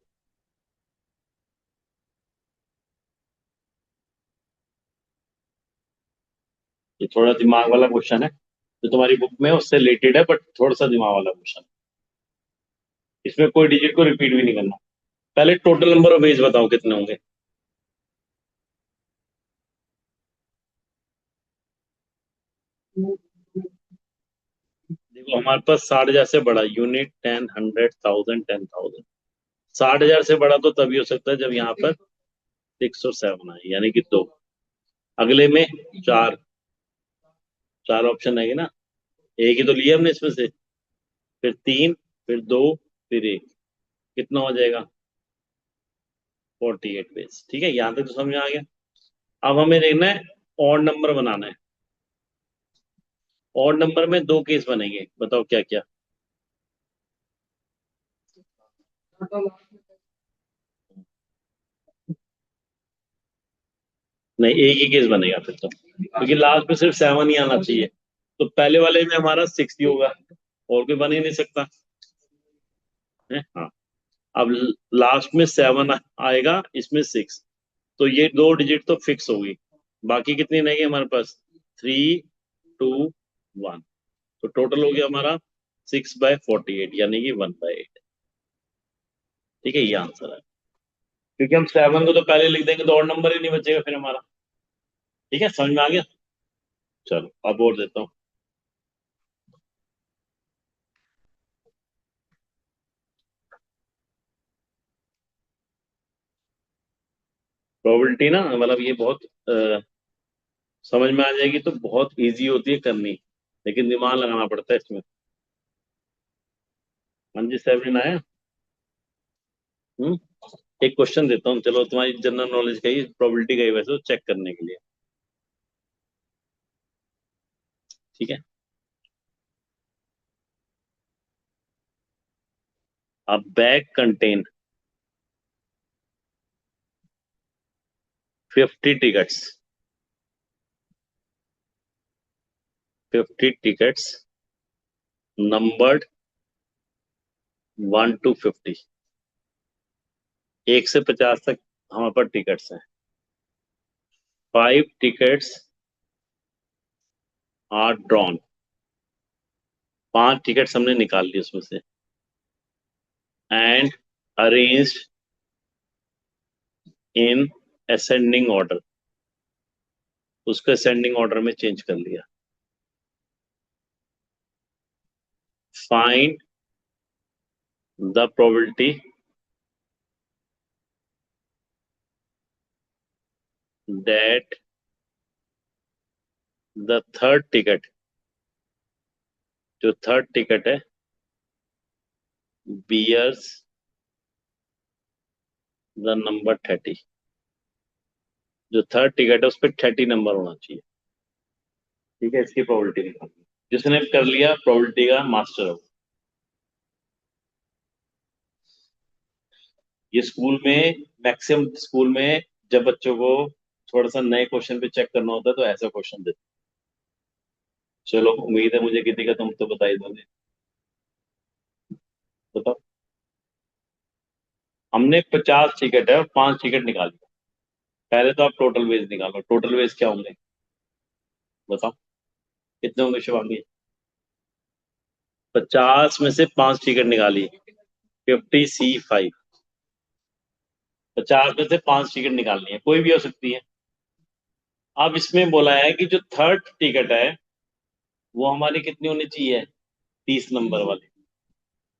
ये थोड़ा दिमाग वाला क्वेश्चन है, जो तुम्हारी बुक में है उससे रिलेटेड है, बट थोड़ा सा दिमाग वाला क्वेश्चन। इसमें कोई डिजिट को रिपीट भी नहीं करना। पहले टोटल नंबर ऑफ बेस बताओ कितने होंगे? देखो हमारे पास 60,000 से बड़ा यूनिट, 10, 100, 1000, 10,000। 60,000 से बड़ा तो तभी हो सकता है जब यहाँ पर 6 और 7 आए, यानी कि दो। अगले में चार, चार ऑप्शन आएंगे ना, एक ही तो लिया हमने इसमें से, फिर 3, फिर 2, फिर 1, कितना हो जाएगा? 48 बेस। ठीक है, यहाँ तक तो समझ में आ गया। अब हमें देखना है ऑड नंबर बनाना है। ऑड नंबर में दो केस बनेंगे, बताओ क्या क्या? नहीं, एक ही केस बनेगा फिर तो, क्योंकि लास्ट में सिर्फ 7 ही आना चाहिए, तो पहले वाले में हमारा 6 ही होगा, और कोई बन ही नहीं सकता है। हाँ, अब लास्ट में 7 आएगा, इसमें 6, तो ये 2 डिजिट तो फिक्स होगी। बाकी कितनी रहेगी हमारे पास? 3, 2, 1, तो टोटल हो गया हमारा 6/48, यानी कि 1/8। ठीक है, ये आंसर है, क्योंकि हम 7 को तो पहले लिख देंगे तो और नंबर ही नहीं बचेगा फिर हमारा। ठीक है, समझ में आ गया? चलो अब और देता हूँ। प्रोबेबिलिटी ना, मतलब ये बहुत समझ में आ जाएगी तो बहुत इजी होती है करनी, लेकिन दिमाग लगाना पड़ता है इसमें। हाँ जी, 7 आया। हम्म एक क्वेश्चन देता हूँ, चलो तुम्हारी जनरल नॉलेज का ही, प्रोबेबिलिटी का ही वैसे, चेक करने के लिए। ठीक है, अब bag contain 50 tickets, 50 tickets numbered 1 to 50, 1 से 50 तक हमारे पास टिकट्स हैं। 5 टिकट्स आर ड्रॉन, 5 टिकट्स हमने निकाल ली उसमें से, and arranged in ascending order, उसको असेंडिंग ऑर्डर में चेंज कर लिया। Find the probability that the third ticket, जो थर्ड टिकट है, बियर्स द नंबर 30, जो थर्ड टिकट है उस पर 30 नंबर होना चाहिए। ठीक है, इसकी प्रोबेबिलिटी निकालनी, जिसने कर लिया प्रोबेबिलिटी का मास्टर हो। ये स्कूल में, मैक्सिमम स्कूल में जब बच्चों को थोड़ा सा नए क्वेश्चन पे चेक करना होता है तो ऐसा क्वेश्चन देते हैं। चलो, उम्मीद है मुझे किसी का तुम तो बता ही दोगे। बताओ। हमने 50 टिकट है और 5 टिकट निकाली। पहले तो आप टोटल वेज निकालो, टोटल वेज क्या होंगे बताओ, कितने होंगे शिवांगी? 50 में से 5 टिकट निकाली, 50C5, 50 में से 5 टिकट निकालनी है, कोई भी हो सकती है। अब इसमें बोला है कि जो थर्ड टिकट है वो हमारी कितनी होनी चाहिए? 30 नंबर वाली।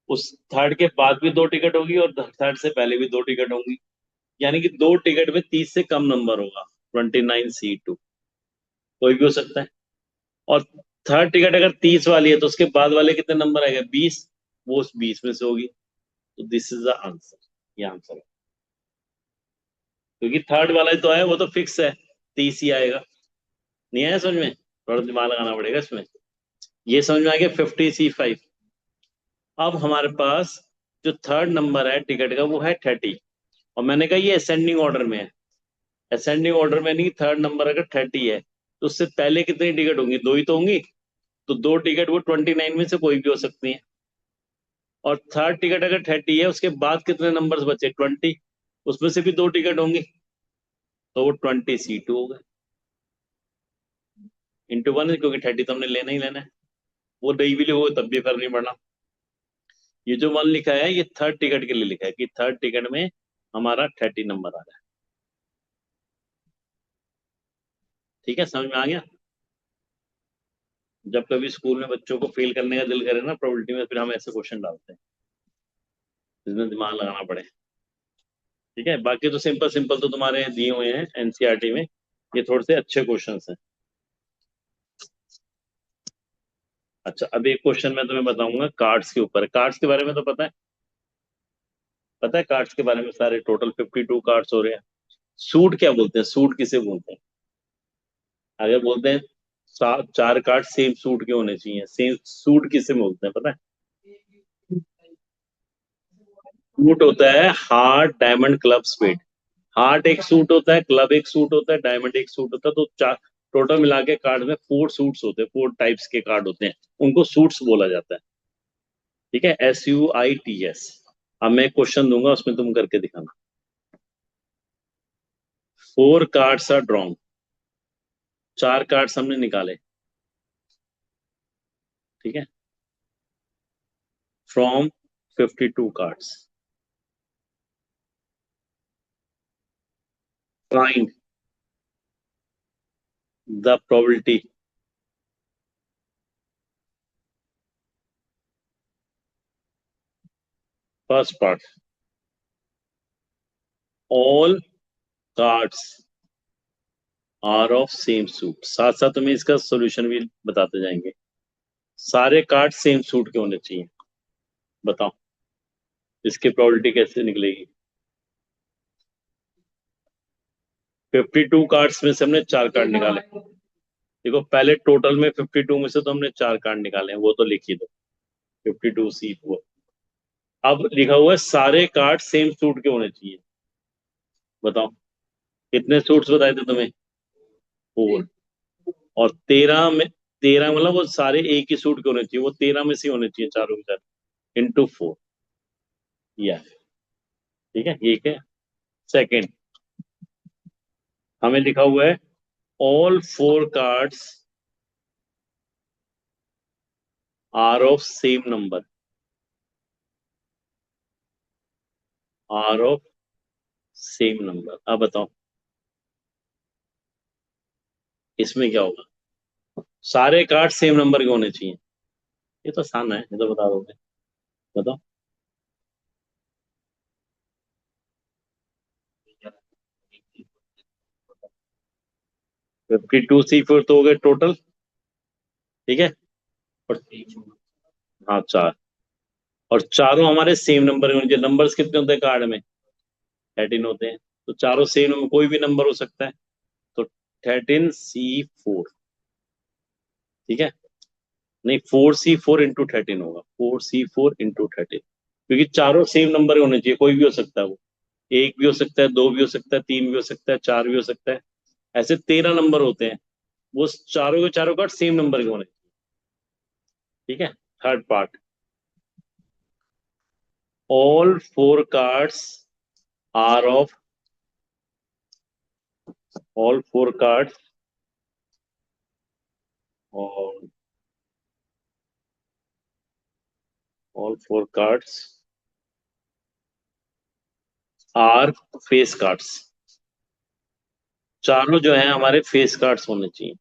उस थर्ड के बाद भी 2 टिकट होगी और थर्ड से पहले भी 2 टिकट होंगी, यानी कि 2 टिकट में 30 से कम नंबर होगा, 29C2, कोई भी हो सकता है। और थर्ड टिकट अगर 30 वाली है तो उसके बाद वाले कितने नंबर आएगा? 20, वो उस 20 में से होगी, तो दिस इज द आंसर, ये आंसर है। क्योंकि थर्ड वाला तो है वो तो फिक्स है, 30 ही आएगा। नहीं आया समझ में? थोड़ा दिमाग लगाना पड़ेगा इसमें। ये समझ में आ गया, 50C5। अब हमारे पास जो थर्ड नंबर है टिकट का वो है 30, और मैंने कहा ये असेंडिंग ऑर्डर में है। असेंडिंग ऑर्डर में नहीं, थर्ड नंबर अगर 30 है तो उससे पहले कितनी टिकट होंगी? 2 ही तो होंगी, तो 2 टिकट वो 29 में से कोई भी हो सकती है। और थर्ड टिकट अगर 30 है, उसके बाद कितने नंबर्स बचे? 20, उसमें से भी 2 टिकट होंगी, तो वो 20C2 हो गए, इंटू 1, क्योंकि 30 तो हमने लेना ही लेना है, वो नहीं भी हो तब भी फर्क नहीं पड़ना। ये जो 1 लिखा है ये थर्ड टिकट के लिए लिखा है, कि थर्ड टिकट में हमारा 30 नंबर आ रहा है। ठीक है, समझ में आ गया? जब कभी स्कूल में बच्चों को फेल करने का दिल करे ना प्रोबेबिलिटी में, फिर हम ऐसे क्वेश्चन डालते हैं जिसमें दिमाग लगाना पड़े। ठीक है, बाकी तो सिंपल सिंपल तो तुम्हारे दिए हुए हैं एनसीईआरटी में, ये थोड़े से अच्छे क्वेश्चन हैं। अच्छा, अब एक क्वेश्चन मैं तुम्हें बताऊंगा कार्ड्स के ऊपर। कार्ड्स के बारे में तो पता है? पता है कार्ड्स के बारे में? सारे टोटल 52 कार्ड्स हो रहे हैं। सूट क्या बोलते हैं? सूट किसे बोलते हैं? अगर बोलते हैं 4 कार्ड सेम सूट के होने चाहिए, सेम सूट किसे बोलते हैं पता है? सूट होता है heart diamond club spade. Heart एक सूट होता है, क्लब एक सूट होता है, डायमंड एक सूट होता है, तो चार टोटल मिला के कार्ड में 4 सूट्स होते हैं, 4 टाइप्स के कार्ड होते हैं, उनको सूट्स बोला जाता है। ठीक है, SUITS। अब मैं क्वेश्चन दूंगा, उसमें तुम करके दिखाना। 4 कार्ड्स आर ड्रॉन, 4 कार्ड्स हमने निकाले, ठीक है, from 52 cards. Find the probability first part, all cards are of same suit. साथ साथ तुम्हें इसका सॉल्यूशन भी बताते जाएंगे। सारे कार्ड सेम सूट के होने चाहिए, बताओ इसकी प्रोबेबिलिटी कैसे निकलेगी। 52 कार्ड्स में से हमने 4 कार्ड निकाले। देखो पहले टोटल में 52 में से तो हमने 4 कार्ड निकाले हैं, वो तो लिख ही दो, 52C4। अब लिखा हुआ है सारे कार्ड सेम सूट के होने चाहिए, बताओ कितने सूट्स बताए थे तुम्हें, 4। और 13 मतलब वो सारे एक ही सूट के होने चाहिए, वो 13 में से होने चाहिए चारों के चार, इंटू 4। यह ठीक है, ये क्या। सेकेंड हमें लिखा हुआ है all 4 cards are of same number, are of same number. अब बताओ इसमें क्या होगा। सारे कार्ड सेम नंबर के होने चाहिए, ये तो आसान है, ये तो बता दोगे, बताओ। 52C4 तो हो गए टोटल, ठीक है। और हाँ 4, और चारों हमारे सेम नंबर के होने चाहिए। नंबर्स कितने होते हैं कार्ड में, 13 होते हैं, तो चारों सेम नंबर, कोई भी नंबर हो सकता है, तो 13C4, ठीक है। नहीं 4C4 इंटू 13 होगा, 4C4 इंटू 13, क्योंकि चारों सेम नंबर होने चाहिए, कोई भी हो सकता है वो, एक भी हो सकता है, दो भी हो सकता है, तीन भी हो सकता है, चार भी हो सकता है, ऐसे 13 नंबर होते हैं, वो चारों के चारों कार्ड सेम नंबर के होने चाहिए, ठीक है। Third part, all 4 cards are of, all 4 cards, और all 4 cards are face cards. चारों जो है हमारे फेस कार्ड्स होने चाहिए।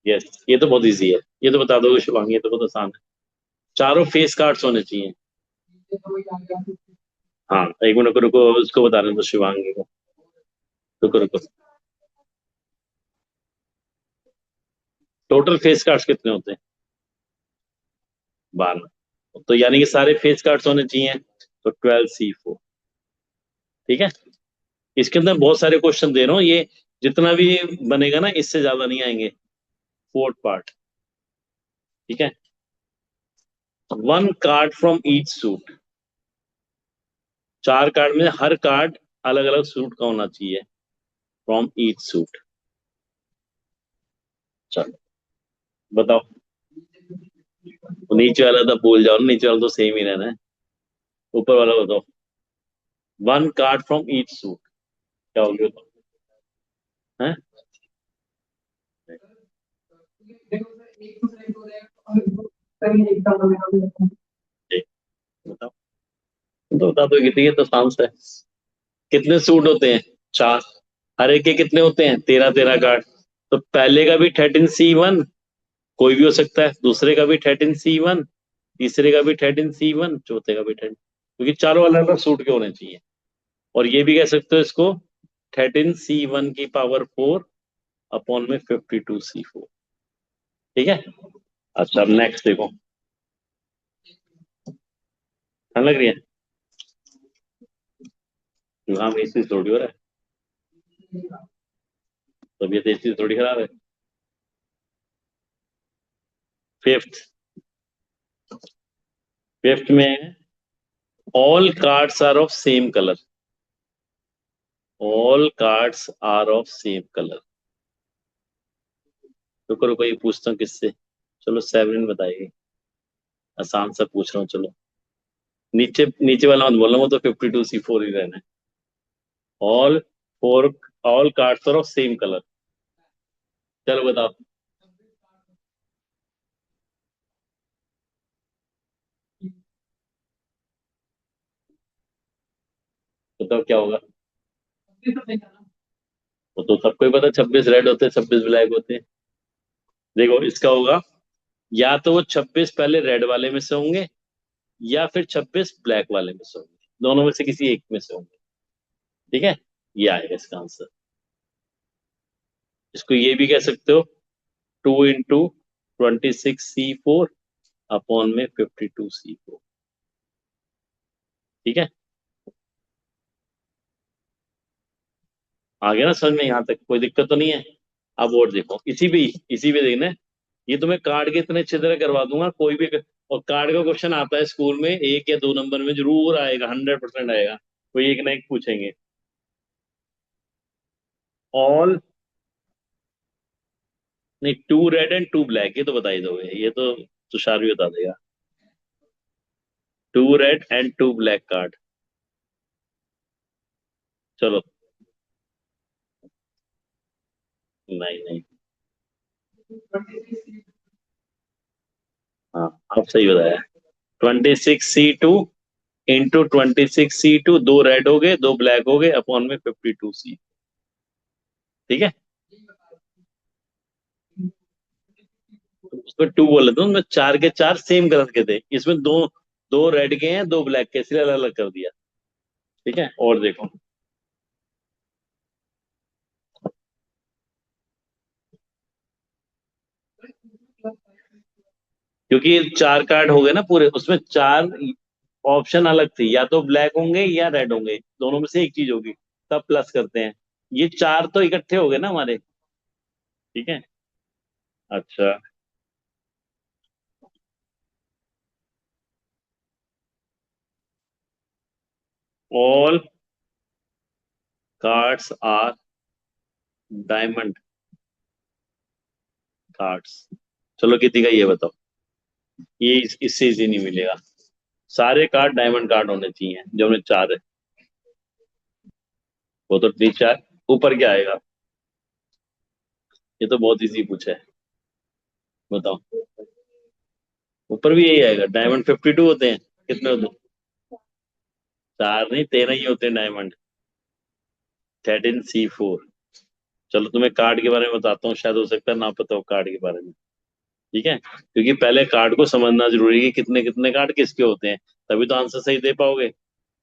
यस, ये तो बहुत इजी है, ये तो बता दोगे शिवांगी, ये तो बहुत आसान है। चारों फेस कार्ड्स होने चाहिए। हाँ एक मिनट रुको, उसको बता रहे हैं शिवांगी को, रुको रुको। टोटल फेस कार्ड्स कितने होते हैं, 12, तो यानी कि सारे फेस कार्ड्स होने चाहिए, तो 12C4, ठीक है। इसके अंदर बहुत सारे क्वेश्चन दे रहा हूँ, ये जितना भी बनेगा ना इससे ज्यादा नहीं आएंगे। फोर्थ पार्ट, ठीक है, 1 card from each suit. 4 card में हर कार्ड अलग अलग सूट का होना चाहिए, फ्रॉम ईच सूट। चलो बताओ, नीचे वाला तो भूल जाओ, नीचे वाला तो सेम ही रहना है, ऊपर वाला बताओ। 1 कार्ड फ्रॉम ईच सूट, क्या हो गया है, बताओ, तो बता दो कितनी है, तो आंसर है। कितने सूट होते हैं, 4, हर एक के कितने होते हैं, 13 13 कार्ड। तो पहले का भी 13C1 कोई भी हो सकता है, दूसरे का भी 13C1, तीसरे का भी 13C1, चौथे का भी 13, क्योंकि चारों अलग अलग सूट के होने चाहिए। और ये भी कह सकते हो इसको 13C1 की पावर 4 अपॉन में 52C4, ठीक है। अच्छा अब नेक्स्ट देखो, ठंड लग रही है, जुकाम एसी थोड़ी हो रहा है, तबीयत एसी थोड़ी खराब है। फिफ्थ, फिफ्थ में है all cards are of same colour, all cards are of same colour. रुको रुको, ये पूछता हूँ किससे। चलो सेवरिन बताइए, आसान सा पूछ रहा हूँ। चलो नीचे नीचे वाला मत बोलना, वो तो 52C4 ही रहना है। All four, all cards are of same colour. चलो बताओ। बताओ क्या होगा। वो तो सबको ही पता, 26 रेड होते हैं, 26 ब्लैक होते हैं। देखो इसका होगा, या तो वो 26 पहले रेड वाले में से होंगे, या फिर 26 ब्लैक वाले में से होंगे, दोनों में से किसी एक में से होंगे। ठीक है, ये आएगा इसका आंसर। इसको ये भी कह सकते हो, 2 into 26C4 अपॉन में 52C4। ठीक है, आ गया ना समझ में, यहाँ तक कोई दिक्कत तो नहीं है। अब और देखो, इसी भी देखना है। ये तुम्हें कार्ड के इतने अच्छे तरह करवा दूंगा, कोई भी और कार्ड का क्वेश्चन आता है स्कूल में 1 या 2 नंबर में जरूर आएगा, 100% आएगा, कोई एक ना एक पूछेंगे। ऑल, नहीं 2 रेड एंड 2 ब्लैक, ये तो बता ही दोगे, ये तो तुषार भी बता देगा। 2 रेड एंड 2 ब्लैक कार्ड। चलो, नहीं नहीं, हाँ आप सही बताया। 26C2 into 26C2, 2 रेड हो गए 2 ब्लैक हो गए अपॉन में 52C। ठीक है, उसमें 2 बोल रहे थे, उनमें 4 के 4 सेम कलर के थे, इसमें दो, 2 रेड के हैं 2 ब्लैक के, इसलिए अलग अलग कर दिया। ठीक है, और देखो। क्योंकि ये 4 कार्ड हो गए ना पूरे, उसमें 4 ऑप्शन अलग थी, या तो ब्लैक होंगे या रेड होंगे, दोनों में से एक चीज होगी, तब प्लस करते हैं। ये 4 तो इकट्ठे हो गए ना हमारे। ठीक है, अच्छा। All cards are diamond cards. चलो कितनी का, ये बताओ। ये इससे इजी नहीं मिलेगा, सारे कार्ड डायमंड कार्ड होने चाहिए जो हमने 4 है। वो तो नीचे ऊपर क्या आएगा, ये तो बहुत इजी पूछा है, बताओ। ऊपर भी यही आएगा, डायमंड 52 होते हैं, कितने होते हैं? 4 नहीं, 13 ही होते हैं डायमंड। 13C4। चलो तुम्हें कार्ड के बारे में बताता हूँ, शायद हो सकता है ना पता हो कार्ड के बारे में। ठीक है, क्योंकि पहले कार्ड को समझना जरूरी है कि कितने कितने कार्ड किसके होते हैं, तभी तो आंसर सही दे पाओगे।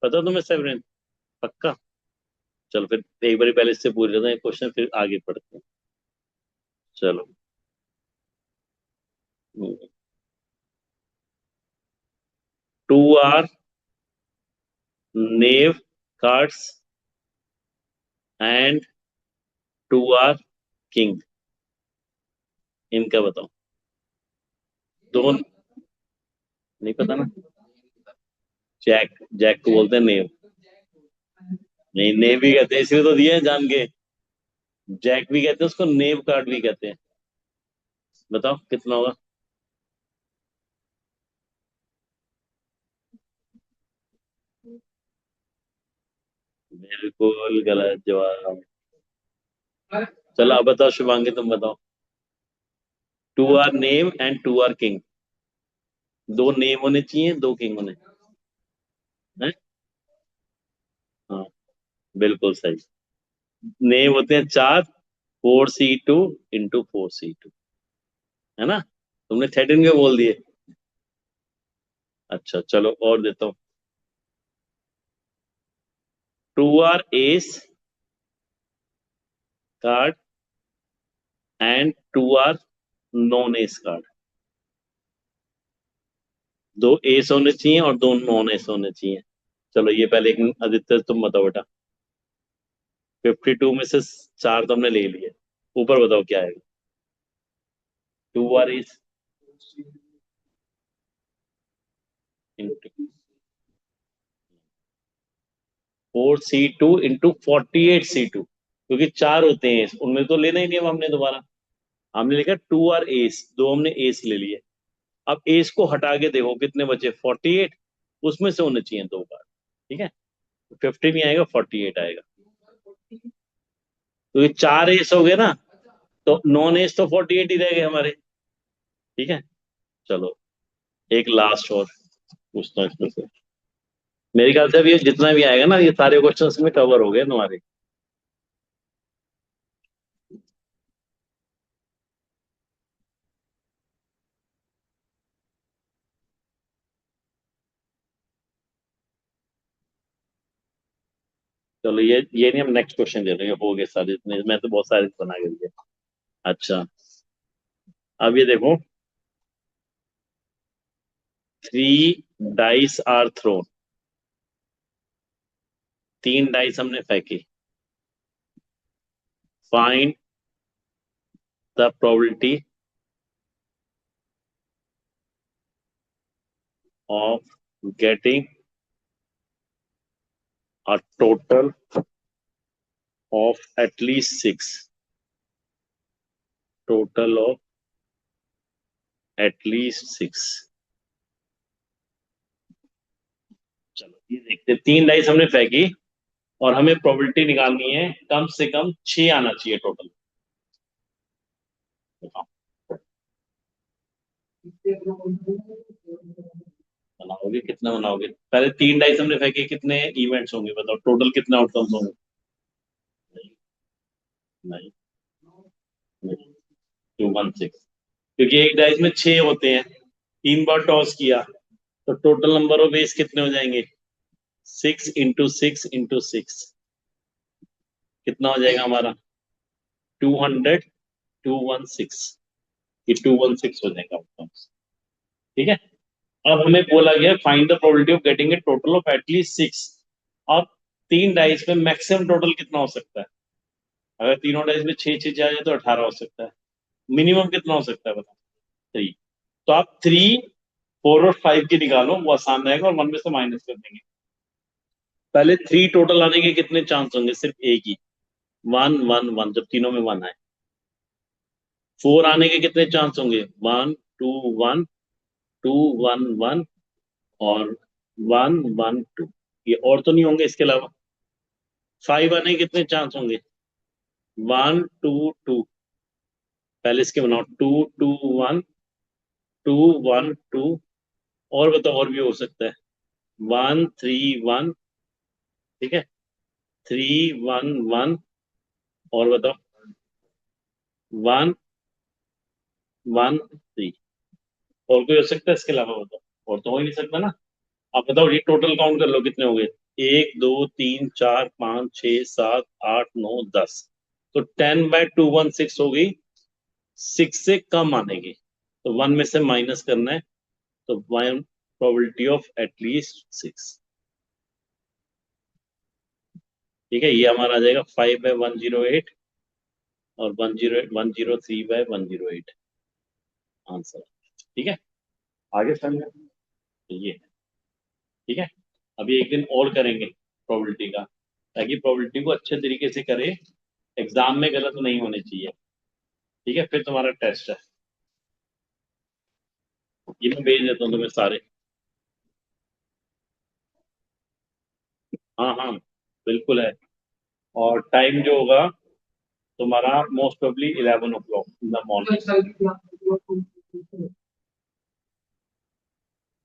पता तुम्हें सेवरेन, पक्का। चलो फिर एक बार पहले इससे पूछ लेते हैं क्वेश्चन, फिर आगे पढ़ते हैं। चलो, 2 are knave cards and 2 are king, इनका बताओ। दोनों, नहीं पता ना। जैक, जैक को बोलते हैं नेव। नहीं, नेव भी कहते हैं, इसलिए तो दिए हैं जान के। जैक भी कहते हैं उसको, नेव कार्ड भी कहते हैं। बताओ कितना होगा। बिल्कुल गलत जवाब। चलो अब बताओ शुभांगी, तुम बताओ। 2 are knave and 2 are king, 2 knave होने चाहिए 2 किंग होने हैं। हाँ, बिल्कुल सही। नेम होते हैं 4, 4C2 into 4C2, है ना। तुमने 13 के बोल दिए। अच्छा चलो और देता हूँ। 2 are ace card and 2 are non ace card, 2 ace होने चाहिए और 2 नॉन एस होने चाहिए। चलो ये पहले एक, आदित्य तुम बताओ बेटा। 52 में से 4 तो हमने ले लिए, ऊपर बताओ क्या है। 2 are S, into 4C2 into 48C2, क्योंकि 4 होते हैं उनमें तो लेना ही नहीं है हमने दोबारा। हमने लिखा 2 आर एस, दो हमने एस ले लिए। अब एस को हटा के देखो कितने बचे, 48, उसमें से होने चाहिए 2 बार। ठीक है, 50 नहीं आएगा, 48 आएगा, क्योंकि 4 एस हो गए ना, तो नॉन एस तो 48 ही रह गए हमारे। ठीक है, चलो एक लास्ट और पूछता हूँ इसमें से। मेरे ख्याल से अब ये जितना भी आएगा ना, ये सारे क्वेश्चंस में कवर हो गए तुम्हारे। चलो ये नहीं, हम नेक्स्ट क्वेश्चन दे रहे हैं, हो गए सारे इतने, मैं तो बहुत सारे बना के दिए। अच्छा, अब ये देखो, 3 डाइस आर थ्रोन, 3 डाइस हमने फेंकी। Find the probability of getting a total of at least 6, total of at least 6। चलो ये देखते हैं, 3 डाइस हमने फेंकी और हमें प्रोबेबिलिटी निकालनी है, कम से कम 6 आना चाहिए टोटल। बताओ बनाओगे कितना, बनाओगे पहले 3 डाइस हमने फेंके, कितने इवेंट्स होंगे बताओ, टोटल कितने आउटकम्स होंगे। नहीं, नहीं, नहीं, 216, क्योंकि एक डाइस में 6 होते हैं, 3 बार टॉस किया, तो टोटल नंबर ऑफ बेस कितने हो जाएंगे, 6 इंटू 6 इंटू 6, कितना हो जाएगा हमारा, 200, 216, ये 216 हो जाएगा आउटकम्स। ठीक है, अब हमें बोला गया find the probability of getting a total of at least 6। अब 3 डाइस में मैक्सिमम टोटल कितना हो सकता है, अगर तीनों डाइस में 6 6 जाए तो 18 हो सकता है, मिनिमम कितना हो सकता है बताओ, 3। तो आप 3, 4 और 5 की निकालो, वो आसान रहेगा, और 1 में से माइनस कर देंगे। पहले 3 टोटल आने के कितने चांस होंगे, सिर्फ एक ही, 1 1 1, जब तीनों में 1 आए। 4 आने के कितने चांस होंगे, 1 2 1, 2 1 1, और 1 1 2, ये और तो नहीं होंगे इसके अलावा। 5 आने के कितने चांस होंगे, 1 2 2, पहले इसके बनाओ, 2 2 1, 2 1 2, और बताओ और भी हो सकता है, 1 3 1, ठीक है, 3 1 1, और बताओ 1 1 3, और कोई हो सकता है इसके अलावा बताओ, और तो हो ही नहीं सकता ना। आप बताओ, ये टोटल काउंट कर लो कितने हो गए, 1 2 3 4 5 6 7 8 9 10, तो 10/216 हो गई, 6 से कम आने की, तो 1 में से माइनस करना है, तो 1 प्रोबेबिलिटी ऑफ एटलीस्ट 6। ठीक है, ये हमारा आ जाएगा 5/108, और 103/108 आंसर। ठीक है, आगे समझ, ये है। ठीक है, अभी एक दिन और करेंगे प्रोबेबिलिटी का, ताकि प्रोबेबिलिटी को अच्छे तरीके से करें, एग्जाम में गलत नहीं होने चाहिए। ठीक है, फिर तुम्हारा टेस्ट है, ये मैं भेज देता हूँ तुम्हें सारे। हाँ हाँ, बिल्कुल है, और टाइम जो होगा तुम्हारा most probably 11 o'clock in the morning.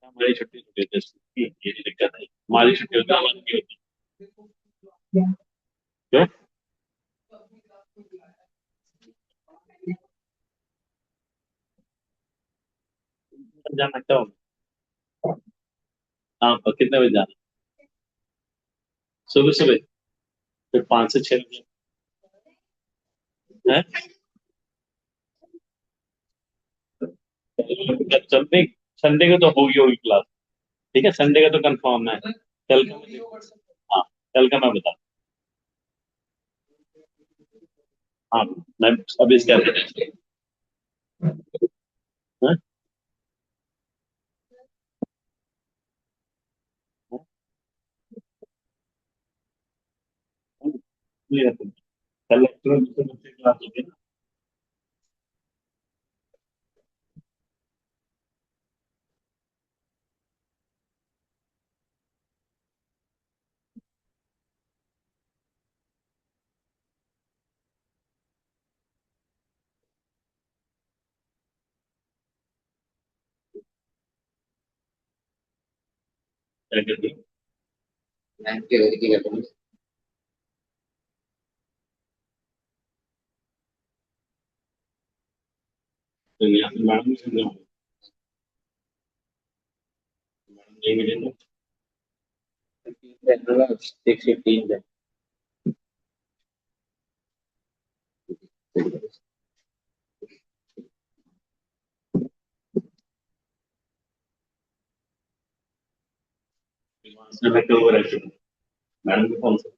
हमारी छुट्टी छुट्टी होती है इसकी, ये नहीं दिक्कत है, हमारी छुट्टी होती है, हमारी नहीं होती। क्या, जाना क्या होगा, हाँ पर कितने बजे जाना, सुबह सुबह, फिर 5 से 6 है। संडे, संडे को तो होगी क्लास। ठीक है, संडे का तो कंफर्म है, कल का हाँ, कल का मैं बता, हाँ मैं अभी इसका हाँ? नहीं रहते, कल लेक्चर में दूसरे बच्चे क्लास होती है ना। क्या कहती है? मैम के घर की करते हैं। तो यहाँ से मैडम से मैडम नहीं मिले तो 6:15 वहाँ से लेकर ओवर एक्टिव मैडम को कौन सा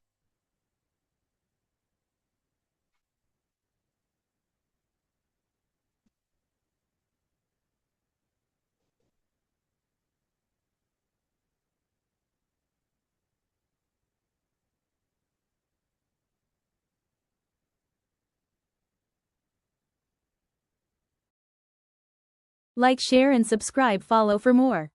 Like, share and subscribe, follow for more.